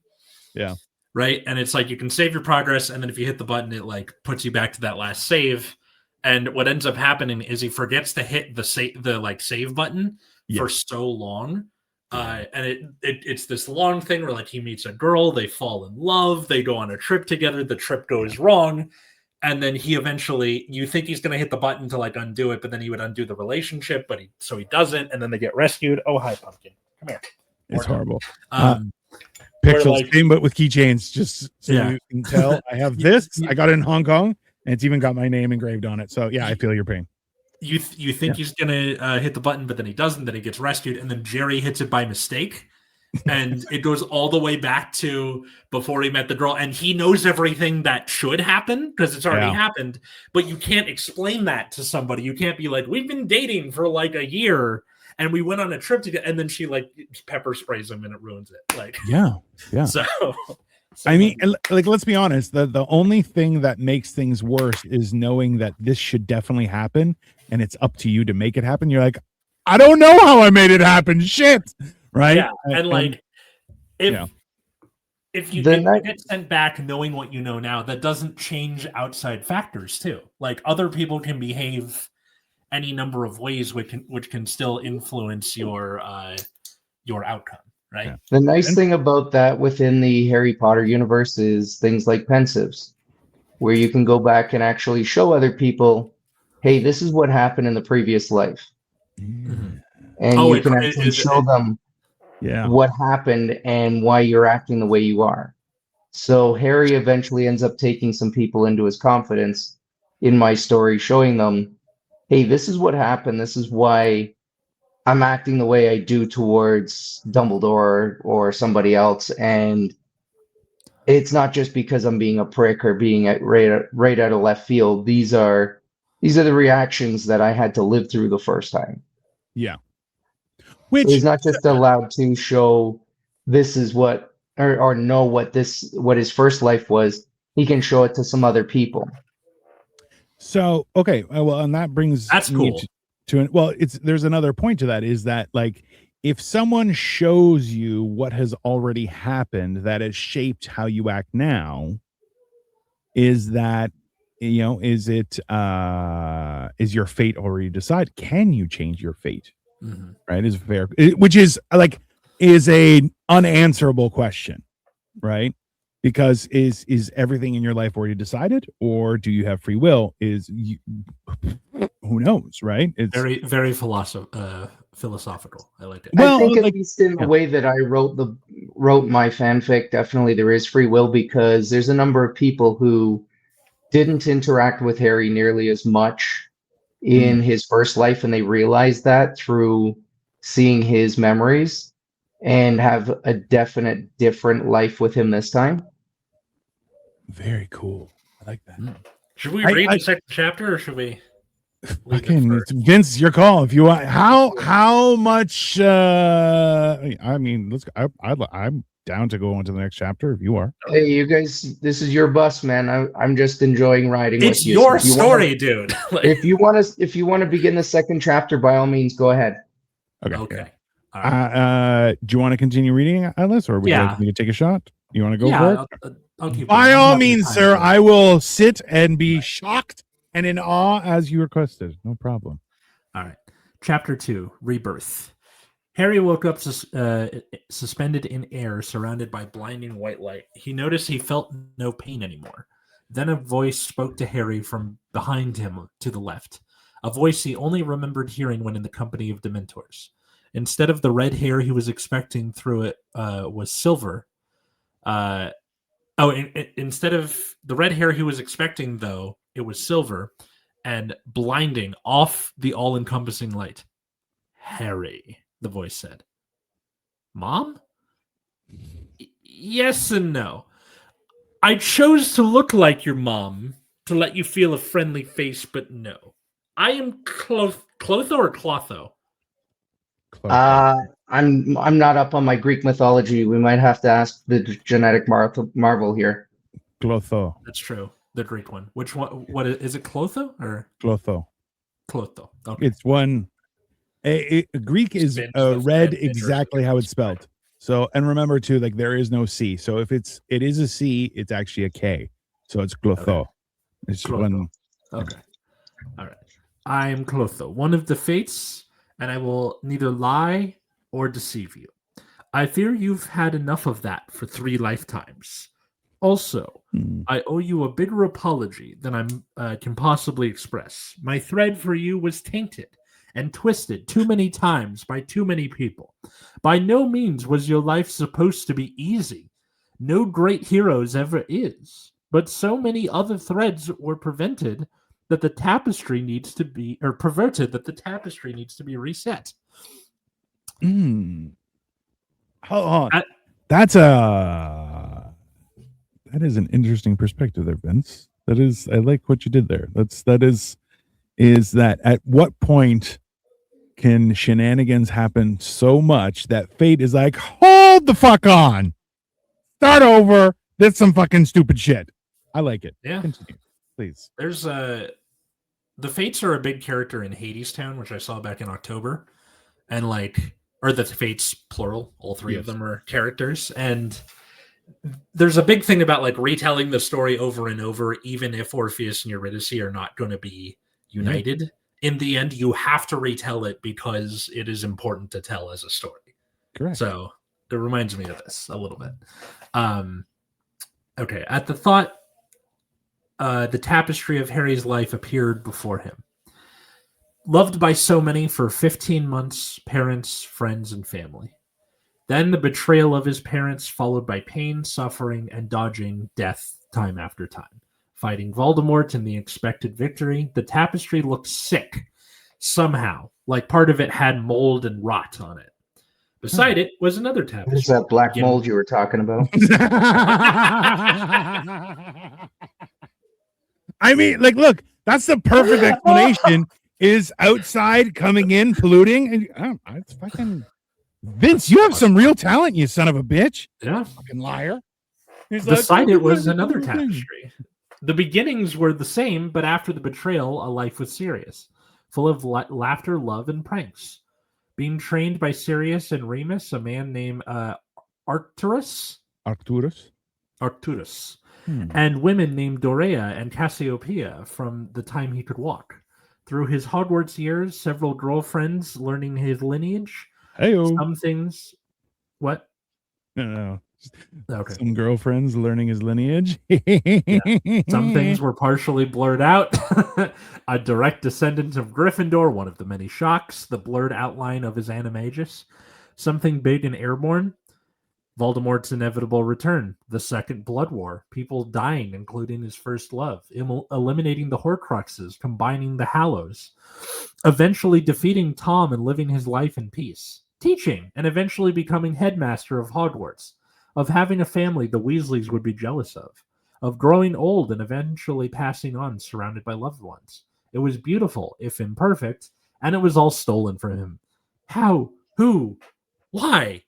[SPEAKER 2] Yeah.
[SPEAKER 1] Right. And it's like you can save your progress, and then if you hit the button, it like puts you back to that last save. And what ends up happening is he forgets to hit the save button for so long. And it's this long thing where like he meets a girl, they fall in love, they go on a trip together, the trip goes wrong. And then he eventually, you think he's going to hit the button to like undo it, but then he would undo the relationship, but he doesn't. And then they get rescued. Oh, hi, Pumpkin. Come here.
[SPEAKER 2] It's horrible. Pixels, like, same, but with keychains, just so you can tell. I have this. I got it in Hong Kong, and it's even got my name engraved on it. So yeah, I feel your pain.
[SPEAKER 1] You think he's gonna hit the button, but then he doesn't. Then he gets rescued, and then Jerry hits it by mistake, and it goes all the way back to before he met the girl, and he knows everything that should happen because it's already happened. But you can't explain that to somebody. You can't be like, "We've been dating for like a year." And we went on a trip together, and then she like pepper sprays him, and it ruins it. Like, yeah.
[SPEAKER 2] So I mean, like, let's be honest. The only thing that makes things worse is knowing that this should definitely happen, and it's up to you to make it happen. You're like, I don't know how I made it happen. Shit, right?
[SPEAKER 1] Yeah, and like, if you get sent back knowing what you know now, that doesn't change outside factors too. Like other people can behave any number of ways which can still influence your outcome, right? Yeah.
[SPEAKER 3] The nice thing about that within the Harry Potter universe is things like pensives, where you can go back and actually show other people, hey, this is what happened in the previous life. Mm-hmm. And you can actually show them what happened and why you're acting the way you are. So Harry eventually ends up taking some people into his confidence in my story, showing them, hey, this is what happened. This is why I'm acting the way I do towards Dumbledore or somebody else. And it's not just because I'm being a prick or being right out of left field. These are the reactions that I had to live through the first time.
[SPEAKER 2] Yeah.
[SPEAKER 3] Which so he's not just allowed to show this is what or know what his first life was. He can show it to some other people.
[SPEAKER 2] So, okay, well, and that brings
[SPEAKER 1] that's cool.
[SPEAKER 2] There's another point to that is that like if someone shows you what has already happened that has shaped how you act now, is that is your fate already decided? Can you change your fate? Mm-hmm. Right? Is which is a unanswerable question, right? Because is everything in your life already decided, or do you have free will? Who knows, right? It's
[SPEAKER 1] very, very philosophical. I like it.
[SPEAKER 3] Well, I think at least in the way that I wrote my fanfic, definitely there is free will, because there's a number of people who didn't interact with Harry nearly as much in his first life, and they realized that through seeing his memories, and have a definite different life with him this time.
[SPEAKER 2] Very cool. I like that.
[SPEAKER 1] Should we read the second chapter, or should we?
[SPEAKER 2] Vince, your call. If you want, how much? I mean, let's. I'm down to go on to the next chapter if you are.
[SPEAKER 3] Hey, you guys, this is your bus, man. I'm just enjoying riding with you.
[SPEAKER 1] It's your story, dude.
[SPEAKER 3] If you want to begin the second chapter, by all means, go ahead.
[SPEAKER 2] Okay. Right. Do you want to continue reading, Atlas, or would you like me to take a shot? You want to go for it?
[SPEAKER 1] I'll keep
[SPEAKER 2] by all means, sir. I will sit and be shocked and in awe as you requested. No problem.
[SPEAKER 1] All right. Chapter 2, Rebirth. Harry woke up suspended in air, surrounded by blinding white light. He noticed he felt no pain anymore. Then a voice spoke to Harry from behind him to the left, a voice he only remembered hearing when in the company of Dementors. Instead of the red hair he was expecting through it was silver. Instead of the red hair he was expecting, though, it was silver and blinding off the all-encompassing light. Harry, the voice said. Mom? Yes and no. I chose to look like your mom to let you feel a friendly face, but no. I am Clotho or Clotho?
[SPEAKER 3] I'm not up on my Greek mythology. We might have to ask the genetic marvel here.
[SPEAKER 2] Clotho.
[SPEAKER 1] That's true. The Greek one. Which one? What is it? Clotho or
[SPEAKER 2] Clotho?
[SPEAKER 1] Clotho. Okay.
[SPEAKER 2] It's one. Greek is read exactly how it's spelled. So, and remember too, like there is no C. So if it is a C, it's actually a K. So it's Clotho. Okay. It's
[SPEAKER 1] Clotho.
[SPEAKER 2] One.
[SPEAKER 1] Okay. All right. I am Clotho, one of the fates, and I will neither lie or deceive you. I fear you've had enough of that for 3 lifetimes. Also, I owe you a bigger apology than I can possibly express. My thread for you was tainted and twisted too many times by too many people. By no means was your life supposed to be easy. No great heroes ever is. But so many other threads were prevented that the tapestry needs to be, or perverted that the tapestry needs to be reset.
[SPEAKER 2] Hold on. That is an interesting perspective there, Vince. That is, I like what you did there. Is that at what point can shenanigans happen so much that fate is like, hold the fuck on, start over. That's some fucking stupid shit. I like it.
[SPEAKER 1] Yeah.
[SPEAKER 2] Continue, please.
[SPEAKER 1] There's the Fates are a big character in Hadestown, which I saw back in October, and or the Fates plural, all 3 of them are characters, and there's a big thing about retelling the story over and over, even if Orpheus and Eurydice are not going to be united. Yeah. In the end, you have to retell it because it is important to tell as a story.
[SPEAKER 2] Correct.
[SPEAKER 1] So it reminds me of this a little bit. Okay. At the thought, the tapestry of Harry's life appeared before him. Loved by so many for 15 months, parents, friends, and family. Then the betrayal of his parents, followed by pain, suffering, and dodging death time after time. Fighting Voldemort and the expected victory, the tapestry looked sick somehow, like part of it had mold and rot on it. Beside it was another tapestry.
[SPEAKER 3] What is that black mold you were talking about?
[SPEAKER 2] I mean, look, that's the perfect explanation. Is outside coming in, polluting, and it's fucking Vince. You have some real talent, you son of a bitch.
[SPEAKER 1] Yeah,
[SPEAKER 2] fucking liar.
[SPEAKER 1] Beside it was another tapestry. The beginnings were the same, but after the betrayal, a life was serious, full of laughter, love, and pranks. Being trained by Sirius and Remus, a man named Arcturus, and women named Dorea and Cassiopeia from the time he could walk. Through his Hogwarts years, several girlfriends learning his lineage.
[SPEAKER 2] Hey-o.
[SPEAKER 1] Some things... What?
[SPEAKER 2] No.
[SPEAKER 1] Okay.
[SPEAKER 2] Some girlfriends learning his lineage.
[SPEAKER 1] Some things were partially blurred out. A direct descendant of Gryffindor, one of the many shocks, the blurred outline of his animagus. Something big and airborne. Voldemort's inevitable return, the Second Blood War, people dying, including his first love, eliminating the Horcruxes, combining the Hallows, eventually defeating Tom and living his life in peace, teaching, and eventually becoming headmaster of Hogwarts, of having a family the Weasleys would be jealous of growing old and eventually passing on surrounded by loved ones. It was beautiful, if imperfect, and it was all stolen from him. How? Who? Why?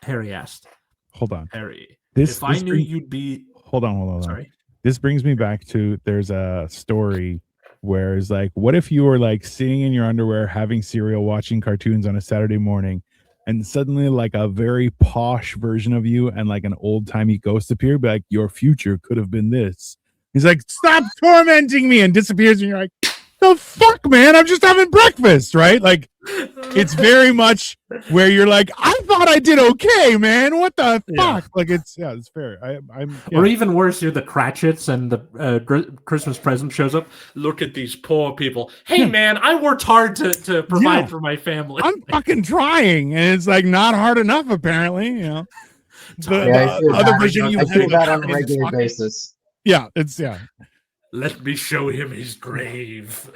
[SPEAKER 1] Harry asked.
[SPEAKER 2] Hold on.
[SPEAKER 1] Harry, if I knew you'd be...
[SPEAKER 2] Hold on.
[SPEAKER 1] Sorry.
[SPEAKER 2] This brings me back to, there's a story where it's like, what if you were like sitting in your underwear, having cereal, watching cartoons on a Saturday morning, and suddenly like a very posh version of you and like an old-timey ghost appeared, be like, your future could have been this. He's like, stop tormenting me, and disappears, and you're like, the fuck, man, I'm just having breakfast, right? Like, it's very much where you're like, I thought I did okay, man. What the fuck? Like, it's fair. I'm
[SPEAKER 1] Or even worse, you're the Cratchits, and the Christmas present shows up. Look at these poor people. Hey, man, I worked hard to provide for my family.
[SPEAKER 2] I'm fucking trying, and it's like not hard enough, apparently. You know, the other version you
[SPEAKER 3] do that on a regular basis.
[SPEAKER 2] Yeah,
[SPEAKER 1] Let me show him his grave.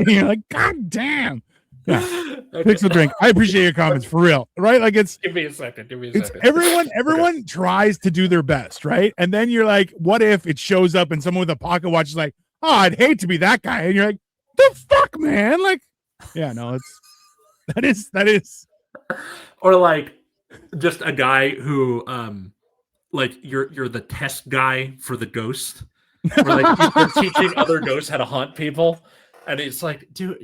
[SPEAKER 2] You're like, God damn. Yeah. Okay. Fix a drink. I appreciate your comments for real, right? Like, it's
[SPEAKER 1] give me a second.
[SPEAKER 2] Everyone tries to do their best, right? And then you're like, what if it shows up and someone with a pocket watch is like, oh, I'd hate to be that guy, and you're like, the fuck, man? Like, yeah, no, that is,
[SPEAKER 1] or like just a guy who, like you're the test guy for the ghost. Or like you're teaching other ghosts how to haunt people, and it's like, dude,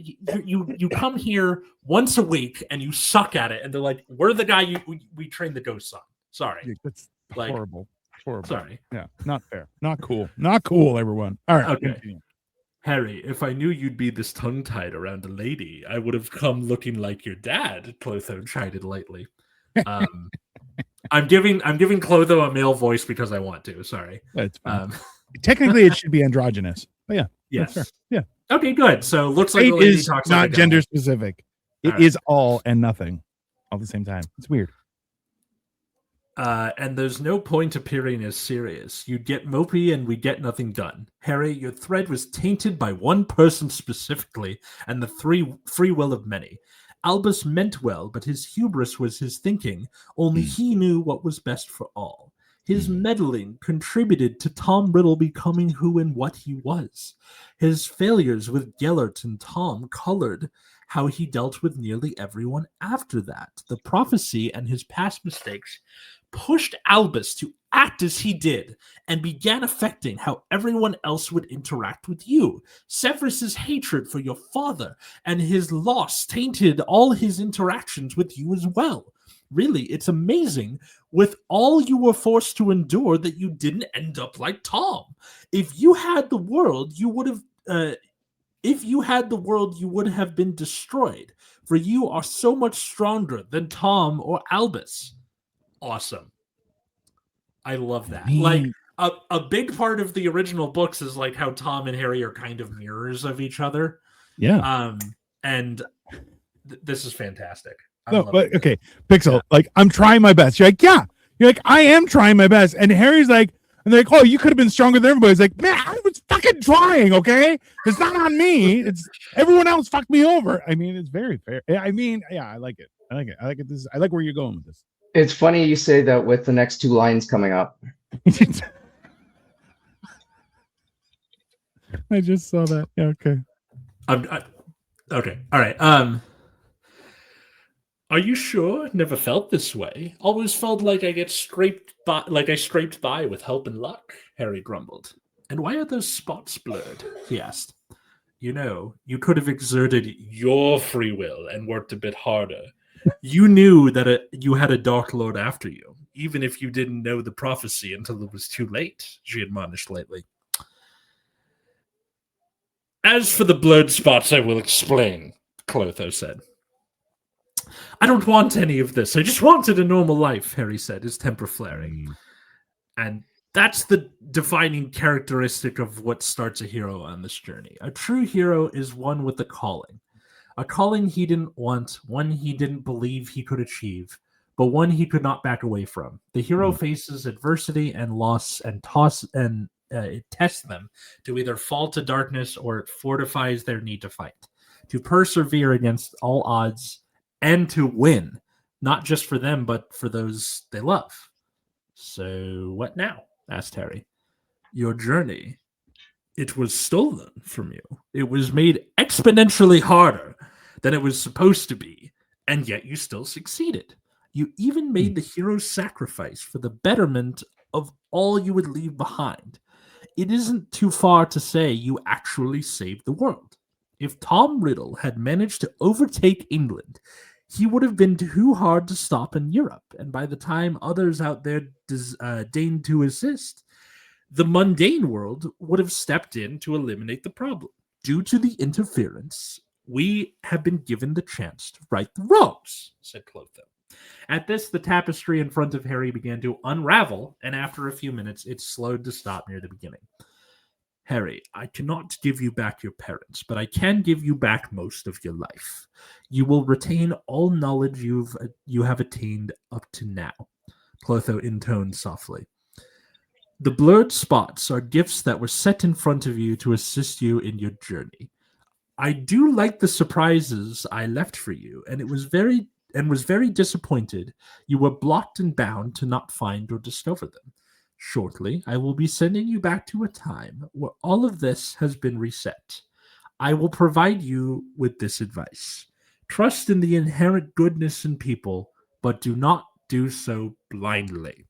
[SPEAKER 1] you come here once a week and you suck at it, and they're like, we're the guy we train the ghosts on. Sorry,
[SPEAKER 2] that's
[SPEAKER 1] like,
[SPEAKER 2] horrible.
[SPEAKER 1] Sorry,
[SPEAKER 2] yeah, not fair, not cool, everyone. All right,
[SPEAKER 1] okay. Continue. Harry, if I knew you'd be this tongue-tied around a lady, I would have come looking like your dad. Clotho chided lightly. I'm giving Clotho a male voice because I want to. Sorry,
[SPEAKER 2] that's fine. Technically, it should be androgynous. But yeah.
[SPEAKER 1] Yes.
[SPEAKER 2] Yeah.
[SPEAKER 1] Okay, good. So looks like
[SPEAKER 2] it is not gender specific. It is all and nothing all at the same time. It's weird.
[SPEAKER 1] And there's no point appearing as serious. You'd get mopey and we'd get nothing done. Harry, your thread was tainted by one person specifically and the free will of many. Albus meant well, but his hubris was his thinking. Only he knew what was best for all. His meddling contributed to Tom Riddle becoming who and what he was. His failures with Gellert and Tom colored how he dealt with nearly everyone after that. The prophecy and his past mistakes pushed Albus to act as he did and began affecting how everyone else would interact with you. Severus's hatred for your father and his loss tainted all his interactions with you as well. Really, it's amazing with all you were forced to endure that you didn't end up like Tom. If you had the world, you would have been destroyed. For you are so much stronger than Tom or Albus. Awesome. I love that. Like a big part of the original books is like how Tom and Harry are kind of mirrors of each other.
[SPEAKER 2] Yeah.
[SPEAKER 1] And this is fantastic.
[SPEAKER 2] No, but okay, Pixel, like, I'm trying my best. You're like, yeah. You're like, I am trying my best. And Harry's like, and they're like, oh, you could have been stronger than everybody. He's like, man, I was fucking trying, okay? It's not on me. It's everyone else fucked me over. I mean, it's very fair. I mean, yeah, I like it. I like it. I like where you're going with this.
[SPEAKER 3] It's funny you say that with the next two lines coming up.
[SPEAKER 2] I just saw that. Yeah, okay.
[SPEAKER 1] Okay. All right. Are you sure? Never felt this way. Always felt like I scraped by with help and luck, Harry grumbled. And why are those spots blurred? He asked. You know, you could have exerted your free will and worked a bit harder. You knew that you had a Dark Lord after you, even if you didn't know the prophecy until it was too late, she admonished lightly. As for the blurred spots, I will explain, Clotho said. I don't want any of this. I just wanted a normal life, Harry said, his temper flaring. And that's the defining characteristic of what starts a hero on this journey. A true hero is one with a calling he didn't want, one he didn't believe he could achieve, but one he could not back away from. The hero faces adversity and loss and it tests them to either fall to darkness or it fortifies their need to fight, to persevere against all odds, and to win, not just for them, but for those they love. So what now? Asked Harry. Your journey. It was stolen from you. It was made exponentially harder than it was supposed to be, and yet you still succeeded. You even made the hero's sacrifice for the betterment of all you would leave behind. It isn't too far to say you actually saved the world. If Tom Riddle had managed to overtake England, he would have been too hard to stop in Europe, and by the time others out there deigned to assist, the mundane world would have stepped in to eliminate the problem. Due to the interference, we have been given the chance to right the wrongs, said Clotho. At this, the tapestry in front of Harry began to unravel, and after a few minutes, it slowed to stop near the beginning. Harry, I cannot give you back your parents, but I can give you back most of your life. You will retain all knowledge you have attained up to now, Clotho intoned softly. The blurred spots are gifts that were set in front of you to assist you in your journey. I do like the surprises I left for you, and was very disappointed you were blocked and bound to not find or discover them. Shortly, I will be sending you back to a time where all of this has been reset. I will provide you with this advice. Trust in the inherent goodness in people, but do not do so blindly.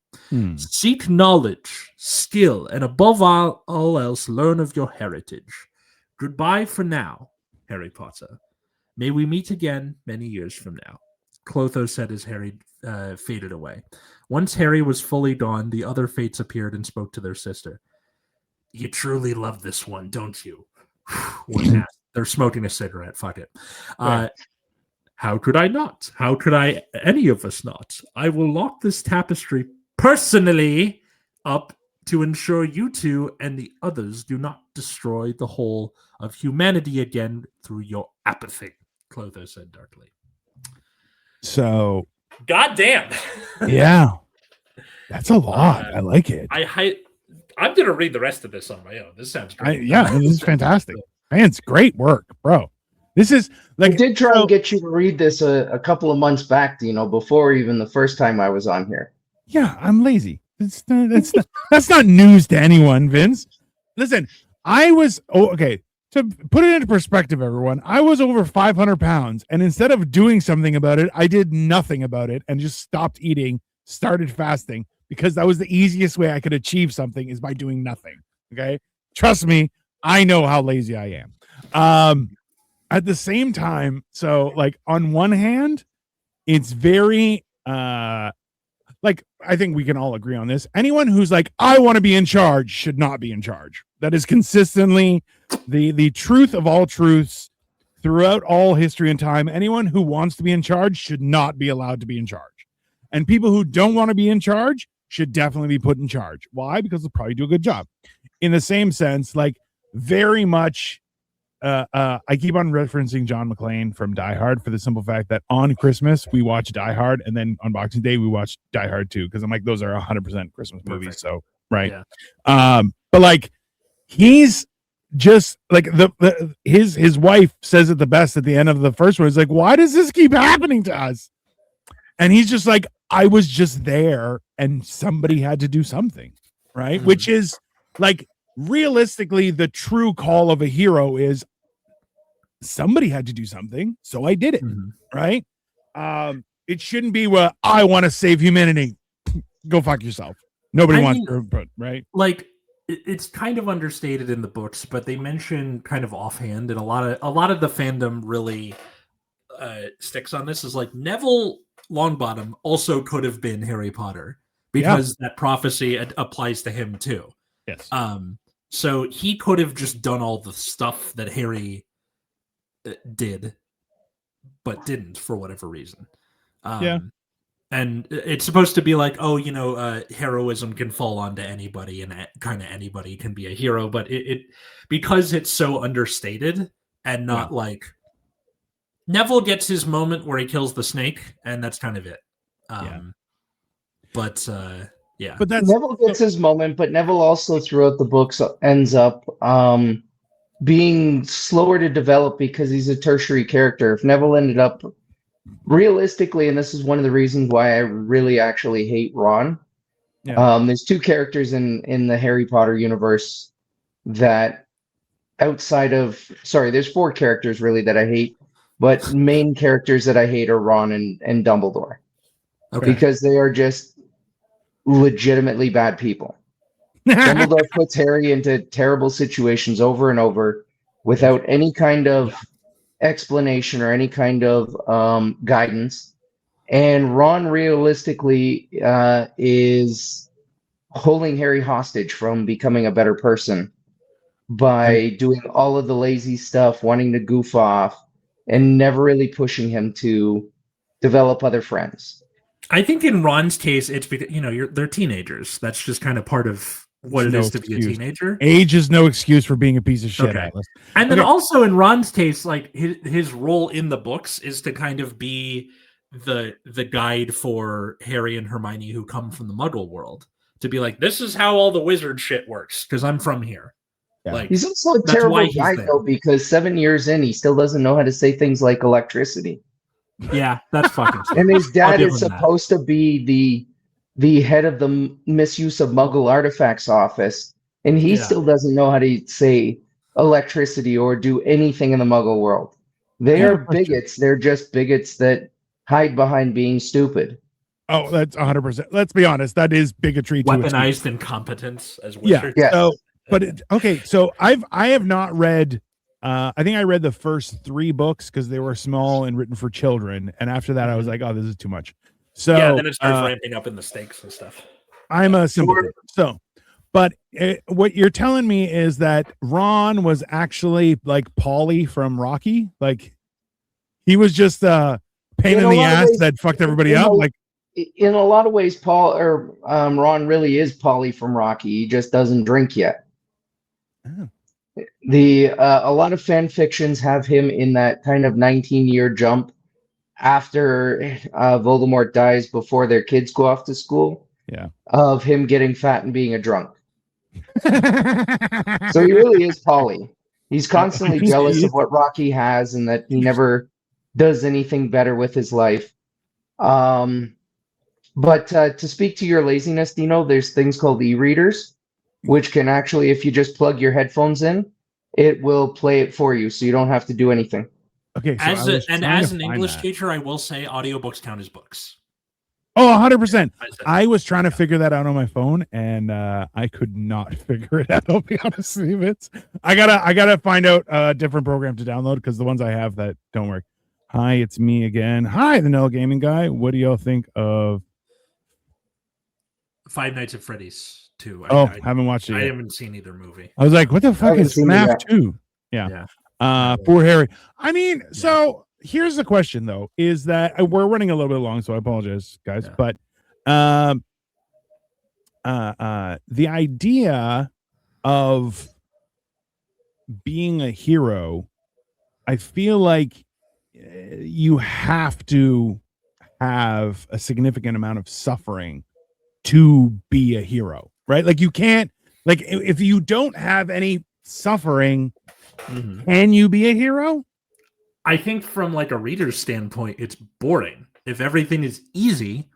[SPEAKER 1] Seek knowledge, skill, and above all else, learn of your heritage. Goodbye for now, Harry Potter. May we meet again many years from now. Clotho said as Harry faded away. Once Harry was fully gone, the other Fates appeared and spoke to their sister. You truly love this one, don't you? They're smoking a cigarette. Fuck it. How could I not? How could any of us not? I will lock this tapestry personally up to ensure you two and the others do not destroy the whole of humanity again through your apathy, Clotho said darkly.
[SPEAKER 2] So,
[SPEAKER 1] goddamn.
[SPEAKER 2] Yeah, that's a lot. I like it.
[SPEAKER 1] I'm gonna read the rest of this on my own. This sounds great.
[SPEAKER 2] This is fantastic. Man, it's great work, bro. This is like
[SPEAKER 3] I did try and get you to read this a couple of months back, Dino, before even the first time I was on here.
[SPEAKER 2] Yeah, I'm lazy. That's not news to anyone, Vince. Listen, I was okay. To put it into perspective, everyone, I was over 500 pounds, and instead of doing something about it, I did nothing about it and just stopped eating, started fasting, because that was the easiest way I could achieve something is by doing nothing. Okay, trust me, I know how lazy I am. At the same time, so like on one hand, it's very like I think we can all agree on this. Anyone who's like, I want to be in charge should not be in charge. That is consistently the truth of all truths throughout all history and time. Anyone who wants to be in charge should not be allowed to be in charge. And people who don't want to be in charge should definitely be put in charge. Why? Because they'll probably do a good job. In the same sense, like very much I keep on referencing John McClane from Die Hard for the simple fact that on Christmas we watch Die Hard, and then on Boxing Day we watch Die Hard 2, because I'm like, those are 100% Christmas movies. Perfect. So right. Yeah. But like he's just like his wife says it the best at the end of the first one. It's like, why does this keep happening to us? And he's just like, I was just there and somebody had to do something, right? Mm-hmm. Which is like realistically the true call of a hero is somebody had to do something, so I did it. Mm-hmm. Right? It shouldn't be I want to save humanity. Go fuck yourself. Nobody wants your input, right?
[SPEAKER 1] Like it's kind of understated in the books, but they mention kind of offhand, and a lot of the fandom really sticks on this, is like Neville Longbottom also could have been Harry Potter, because that prophecy applies to him too.
[SPEAKER 2] Yes.
[SPEAKER 1] So he could have just done all the stuff that Harry did, but didn't for whatever reason.
[SPEAKER 2] Yeah.
[SPEAKER 1] And it's supposed to be like, oh, heroism can fall onto anybody, and kind of anybody can be a hero. But it because it's so understated and not like Neville gets his moment where he kills the snake, and that's kind of it. But that's
[SPEAKER 3] Neville gets his moment, but Neville also throughout the books ends up being slower to develop because he's a tertiary character. If Neville ended up realistically, and this is one of the reasons why I really actually hate Ron. There's two characters in the Harry Potter universe that there's four characters really that I hate, but main characters that I hate are Ron and Dumbledore. Okay. Because they are just legitimately bad people. Dumbledore puts Harry into terrible situations over and over without any kind of explanation or any kind of guidance, and Ron realistically is holding Harry hostage from becoming a better person by doing all of the lazy stuff, wanting to goof off, and never really pushing him to develop other friends.
[SPEAKER 1] I think in Ron's case, it's because they're teenagers. That's just kind of part of what it is to be a teenager.
[SPEAKER 2] Age is no excuse for being a piece of shit.
[SPEAKER 1] Okay. And then also in Ron's case, like his role in the books is to kind of be the guide for Harry and Hermione who come from the Muggle world, to be like, this is how all the wizard shit works because I'm from here. Yeah. Like,
[SPEAKER 3] he's also a terrible guy though, because 7 years in, he still doesn't know how to say things like electricity.
[SPEAKER 1] Yeah, that's fucking stupid.
[SPEAKER 3] And his dad is supposed to be the head of the misuse of Muggle artifacts office, and he still doesn't know how to say electricity or do anything in the Muggle world. They are bigots. They're just bigots that hide behind being stupid.
[SPEAKER 2] Oh, that's 100%. Let's be honest. That is bigotry.
[SPEAKER 1] Weaponized incompetence as wizards.
[SPEAKER 2] Yeah. So, so I have not read. I think I read the first 3 books because they were small and written for children, and after that, I was like, oh, this is too much. So
[SPEAKER 1] then it starts ramping up in the stakes and stuff.
[SPEAKER 2] I'm a sympathetic. But what you're telling me is that Ron was actually like Paulie from Rocky. Like he was just a pain in the ass that fucked everybody up. Like
[SPEAKER 3] in a lot of ways, Ron really is Paulie from Rocky. He just doesn't drink yet. Oh. A lot of fan fictions have him in that kind of 19-year jump after Voldemort dies before their kids go off to school.
[SPEAKER 2] Yeah.
[SPEAKER 3] Of him getting fat and being a drunk. So he really is Paulie. He's constantly jealous of what Rocky has and that he never does anything better with his life. But to speak to your laziness, Dino, there's things called e-readers, which can actually, if you just plug your headphones in, it will play it for you, so you don't have to do anything.
[SPEAKER 2] Okay.
[SPEAKER 1] So as an English teacher, I will say audiobooks count as books.
[SPEAKER 2] Oh, 100%. I was trying to figure that out on my phone, and I could not figure it out. I'll be honest with you, Vince. I gotta find out a different program to download because the ones I have that don't work. Hi, it's me again. Hi, the Nell Gaming Guy. What do y'all think of
[SPEAKER 1] Five Nights at Freddy's 2?
[SPEAKER 2] I haven't watched it yet.
[SPEAKER 1] I haven't seen either movie.
[SPEAKER 2] I was like, what the fuck is FNAF 2? Yeah. Poor Harry. I mean, so here's the question though, is that we're running a little bit long, so I apologize, guys. But the idea of being a hero, I feel like you have to have a significant amount of suffering to be a hero, right? Like you can't, like if you don't have any suffering, can you be a hero?
[SPEAKER 1] I think from like a reader's standpoint, it's boring. If everything is easy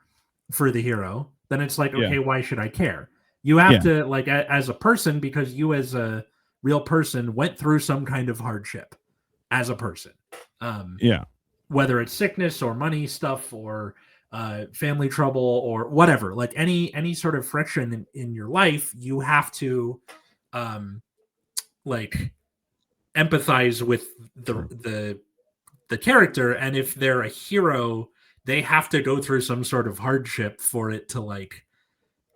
[SPEAKER 1] for the hero, then it's like, okay, why should I care? You have to, like, as a person, because you as a real person went through some kind of hardship as a person. Whether it's sickness or money stuff or family trouble or whatever, like any sort of friction in your life, you have to like empathize with the character, and if they're a hero, they have to go through some sort of hardship for it to like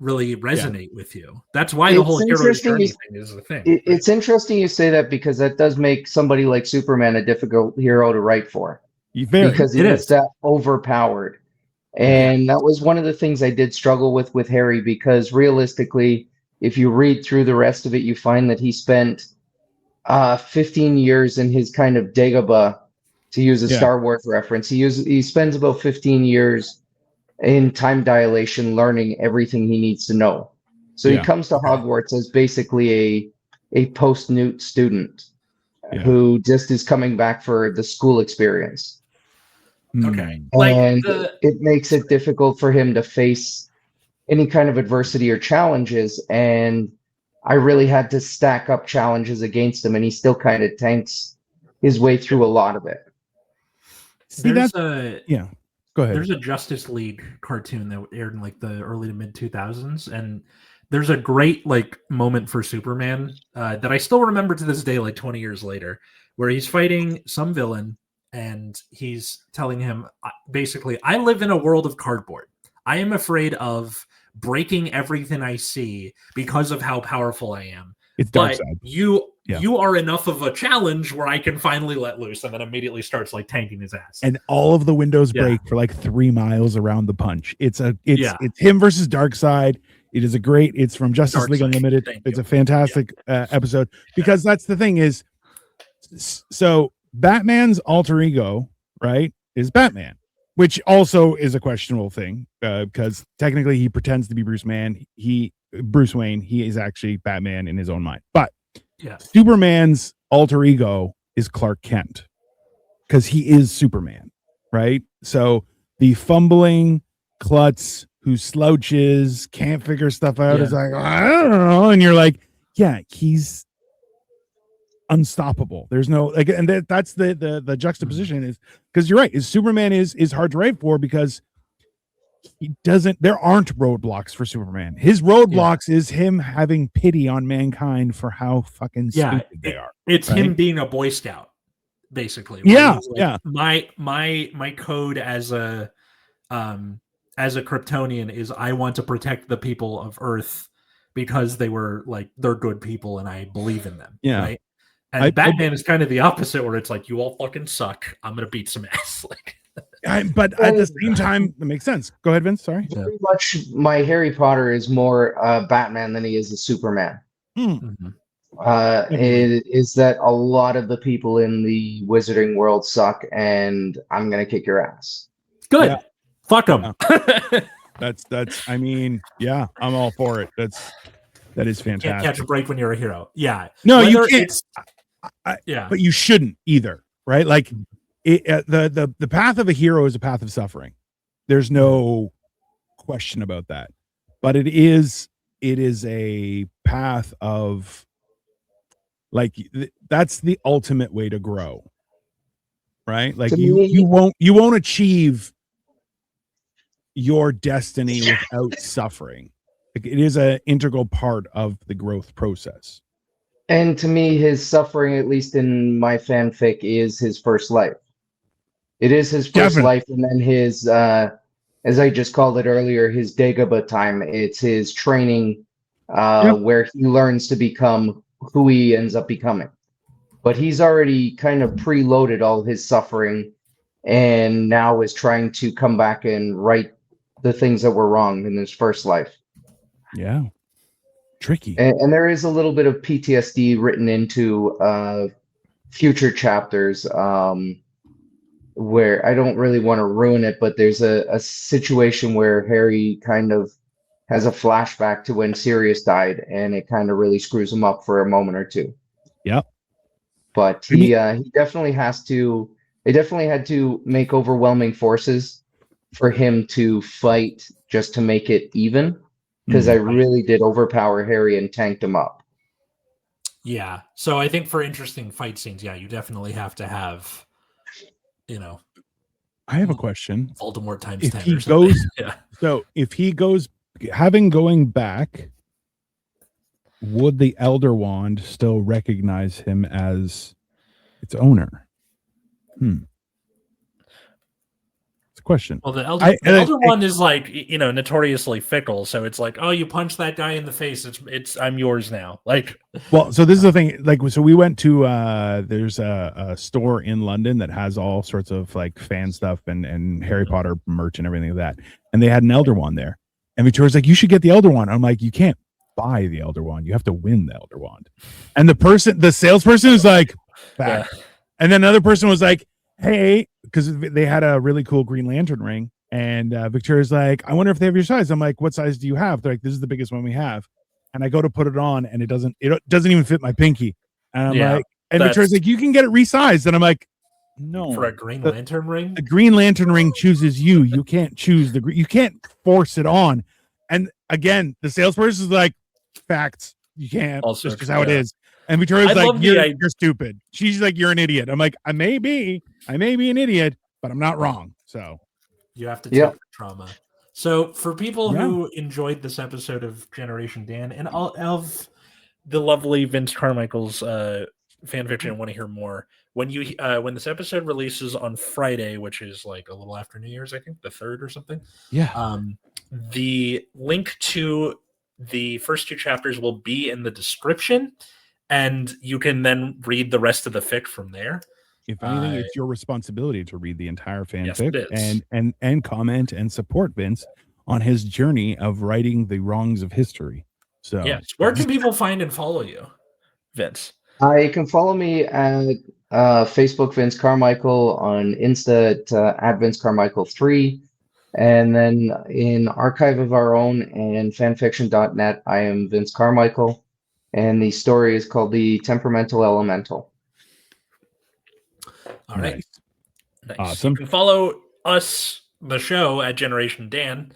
[SPEAKER 1] really resonate with you. That's why the whole hero's journey thing is the thing.
[SPEAKER 3] It's interesting you say that because that does make somebody like Superman a difficult hero to write for. because he was that overpowered. And that was one of the things I did struggle with Harry, because realistically, if you read through the rest of it, you find that he spent 15 years in his kind of Dagobah, to use a Star Wars reference. He spends about 15 years in time dilation learning everything he needs to know. So he comes to Hogwarts as basically a post-Newt student who just is coming back for the school experience.
[SPEAKER 1] Okay.
[SPEAKER 3] And it makes it difficult for him to face any kind of adversity or challenges. And I really had to stack up challenges against him, and he still kind of tanks his way through a lot of it.
[SPEAKER 2] See, go ahead.
[SPEAKER 1] There's a Justice League cartoon that aired in like the early to mid 2000s, and there's a great like moment for Superman that I still remember to this day, like 20 years later, where he's fighting some villain, and he's telling him basically, I live in a world of cardboard. I am afraid of breaking everything I see because of how powerful I am.
[SPEAKER 2] It's Darkseid.
[SPEAKER 1] You are enough of a challenge where I can finally let loose, and then immediately starts like tanking his ass.
[SPEAKER 2] And all of the windows break for like 3 miles around the punch. It's him versus Darkseid. It is it's from Justice League Unlimited. It's a fantastic episode, because that's the thing is, so Batman's alter ego, right, is Batman, which also is a questionable thing, because technically he pretends to be Bruce Wayne. He is actually Batman in his own mind. But Superman's alter ego is Clark Kent, because he is Superman, right? So the fumbling klutz who slouches, can't figure stuff out, is like, I don't know. And you're like, he's unstoppable. There's no like, and that's the juxtaposition, is because you're right. Is Superman is hard to write for, because there aren't roadblocks for Superman. His roadblocks is him having pity on mankind for how fucking stupid they are.
[SPEAKER 1] It's him being a Boy Scout, basically. My code as a Kryptonian is I want to protect the people of Earth because they're good people and I believe in them. Right. And Batman is kind of the opposite, where it's like, you all fucking suck. I'm gonna beat some ass.
[SPEAKER 2] But at the same time, it makes sense. Go ahead, Vince. Sorry.
[SPEAKER 3] Very much, my Harry Potter is more Batman than he is a Superman.
[SPEAKER 1] Mm-hmm.
[SPEAKER 3] It is that a lot of the people in the wizarding world suck, and I'm gonna kick your ass.
[SPEAKER 1] Good. Yeah. Fuck them.
[SPEAKER 2] That's. I mean, I'm all for it. That is fantastic.
[SPEAKER 1] Can't catch a break when you're a hero. Yeah.
[SPEAKER 2] No, you can't. But you shouldn't either, right? Like, the path of a hero is a path of suffering. There's no question about that. But it is a path of, like, that's the ultimate way to grow, right? Like, you won't achieve your destiny without suffering. Like, it is an integral part of the growth process.
[SPEAKER 3] And to me, his suffering, at least in my fanfic, is his first life. It is his first life, and then his, as I just called it earlier, his Dagobah time. It's his training, where he learns to become who he ends up becoming. But he's already kind of preloaded all his suffering, and now is trying to come back and right the things that were wrong in his first life.
[SPEAKER 2] Yeah. Tricky.
[SPEAKER 3] And there is a little bit of PTSD written into future chapters, where I don't really want to ruin it, but there's a situation where Harry kind of has a flashback to when Sirius died, and it kind of really screws him up for a moment or two.
[SPEAKER 2] Yep.
[SPEAKER 3] But he definitely has to. They definitely had to make overwhelming forces for him to fight just to make it even. Because I really did overpower Harry and tanked him up.
[SPEAKER 1] Yeah. So I think for interesting fight scenes, you definitely have to have,
[SPEAKER 2] I have a question.
[SPEAKER 1] Voldemort times
[SPEAKER 2] if
[SPEAKER 1] 10
[SPEAKER 2] he
[SPEAKER 1] or something.
[SPEAKER 2] Goes, so if he goes, going back, would the Elder Wand still recognize him as its owner? It's a question.
[SPEAKER 1] Well, the elder one is like, you know, notoriously fickle. So it's like, oh, you punch that guy in the face. It's I'm yours now. Like,
[SPEAKER 2] well, so this is the thing. Like, so we went to there's a store in London that has all sorts of like fan stuff and Harry Potter merch and everything like that. And they had an elder wand there. And Victoria's like, you should get the elder wand. I'm like, you can't buy the elder wand. You have to win the elder wand. And the salesperson is like, back. Yeah. And then another person was like, hey, because they had a really cool Green Lantern ring. And Victoria's like, I wonder if they have your size. I'm like, what size do you have? They're like, this is the biggest one we have. And I go to put it on and it doesn't even fit my pinky. And I'm like, and Victoria's like, you can get it resized. And I'm like, no.
[SPEAKER 1] For a Green Lantern ring?
[SPEAKER 2] The Green Lantern ring chooses you. You can't choose you can't force it on. And again, the salesperson is like, facts. You can't. Also, just because how it is. And Victoria's like, you're stupid. She's like, you're an idiot. I'm like, I may be an idiot, but I'm not wrong. So
[SPEAKER 1] you have to take the trauma. So for people who enjoyed this episode of Generation Dan and all of the lovely Vince Carmichael's fan fiction and want to hear more, when this episode releases on Friday, which is like a little after New Year's, I think the 3rd or something.
[SPEAKER 2] Yeah.
[SPEAKER 1] The link to the first 2 chapters will be in the description. And you can then read the rest of the fic from there.
[SPEAKER 2] If anything, it's your responsibility to read the entire fanfic and comment and support Vince on his journey of righting the wrongs of history. So,
[SPEAKER 1] yes, where can people find and follow you, Vince?
[SPEAKER 3] You can follow me at Facebook, Vince Carmichael, on Insta at Vince Carmichael 3, and then in Archive of Our Own and fanfiction.net, I am Vince Carmichael. And the story is called The Temperamental Elemental.
[SPEAKER 1] All right. Nice.
[SPEAKER 2] Awesome.
[SPEAKER 1] You can follow us, the show, at Generation Dan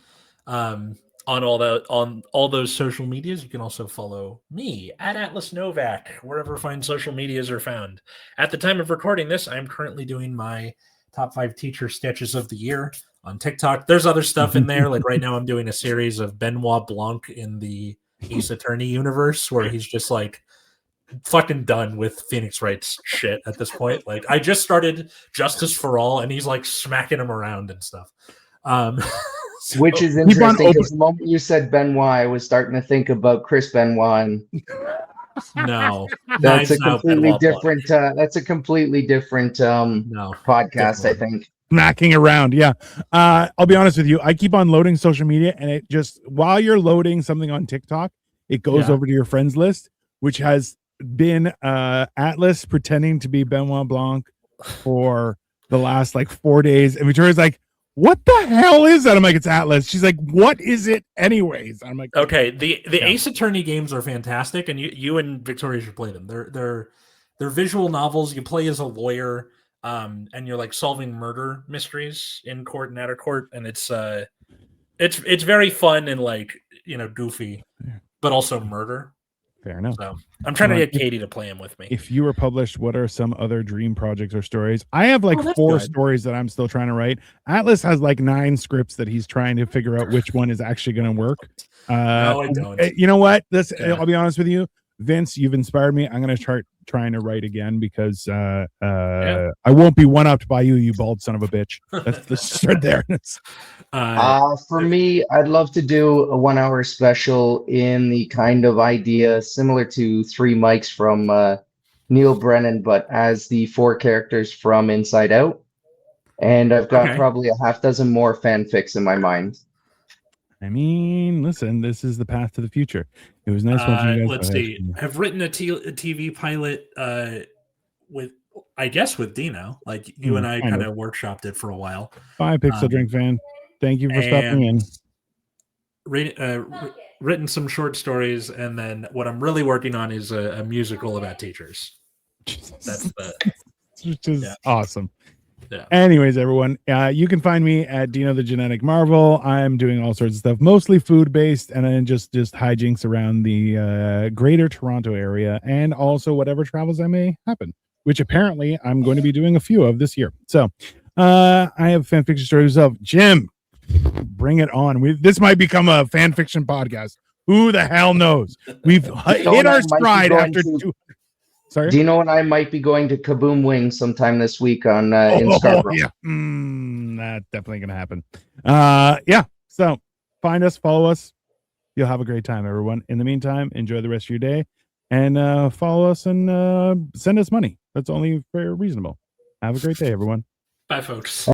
[SPEAKER 1] on all those social medias. You can also follow me at Atlas Novack, wherever fine social medias are found. At the time of recording this, I'm currently doing my top 5 teacher sketches of the year on TikTok. There's other stuff in there. Like right now I'm doing a series of Benoit Blanc in the Ace Attorney universe where he's just like fucking done with Phoenix Wright's shit at this point. Like I just started Justice for All and he's like smacking him around and stuff.
[SPEAKER 3] Which is interesting because the moment you said Benoit, I was starting to think about Chris Benoit. And
[SPEAKER 1] no,
[SPEAKER 3] that's a completely different. That's a completely different podcast, I think.
[SPEAKER 2] Smacking around, yeah. I'll be honest with you. I keep on loading social media, and it just while you're loading something on TikTok, it goes over to your friends list, which has been Atlas pretending to be Benoit Blanc for the last like 4 days. And Victoria's like, "What the hell is that?" I'm like, "It's Atlas." She's like, "What is it, anyways?" I'm like,
[SPEAKER 1] "Okay." The Ace Attorney games are fantastic, and you and Victoria should play them. They're visual novels. You play as a lawyer. And you're like solving murder mysteries in court and out of court, and it's very fun and like, you know, goofy, but also murder.
[SPEAKER 2] Fair enough.
[SPEAKER 1] So I'm trying to get Katie to play them with me.
[SPEAKER 2] If you were published, what are some other dream projects or stories? I have like 4 stories that I'm still trying to write. Atlas has like 9 scripts that he's trying to figure out which one is actually going to work.
[SPEAKER 1] No, I don't.
[SPEAKER 2] You know what? I'll be honest with you, Vince. You've inspired me. I'm going to start trying to write again because I won't be one-upped by you bald son of a bitch. Let's start there.
[SPEAKER 3] For me, I'd love to do a 1-hour special in the kind of idea similar to 3 Mics from Neil Brennan, but as the 4 characters from Inside Out. And I've got probably a half dozen more fanfics in my mind.
[SPEAKER 2] I mean, listen, this is the path to the future. It was nice watching you guys.
[SPEAKER 1] Let's see. I've written a TV pilot with Dino. Like you and I kind of workshopped it for a while.
[SPEAKER 2] Bye, Pixel Drink fan. Thank you for stopping in.
[SPEAKER 1] Written some short stories, and then what I'm really working on is a musical about teachers. That's
[SPEAKER 2] which is awesome.
[SPEAKER 1] Yeah.
[SPEAKER 2] Anyways, everyone, you can find me at Dino the Genetic Marvel. I'm doing all sorts of stuff, mostly food-based, and then just hijinks around the greater Toronto area, and also whatever travels I may happen, which apparently I'm going to be doing a few of this year. So I have fanfiction stories of Jim. Bring it on. This might become a fan fiction podcast. Who the hell knows? We've hit our stride after 2. Sorry?
[SPEAKER 3] Dino and I might be going to Kaboom Wings sometime this week on in Scarborough.
[SPEAKER 2] Yeah. That's definitely going to happen. Yeah. So find us, follow us. You'll have a great time, everyone. In the meantime, enjoy the rest of your day and follow us and send us money. That's only fair, reasonable. Have a great day, everyone.
[SPEAKER 1] Bye, folks.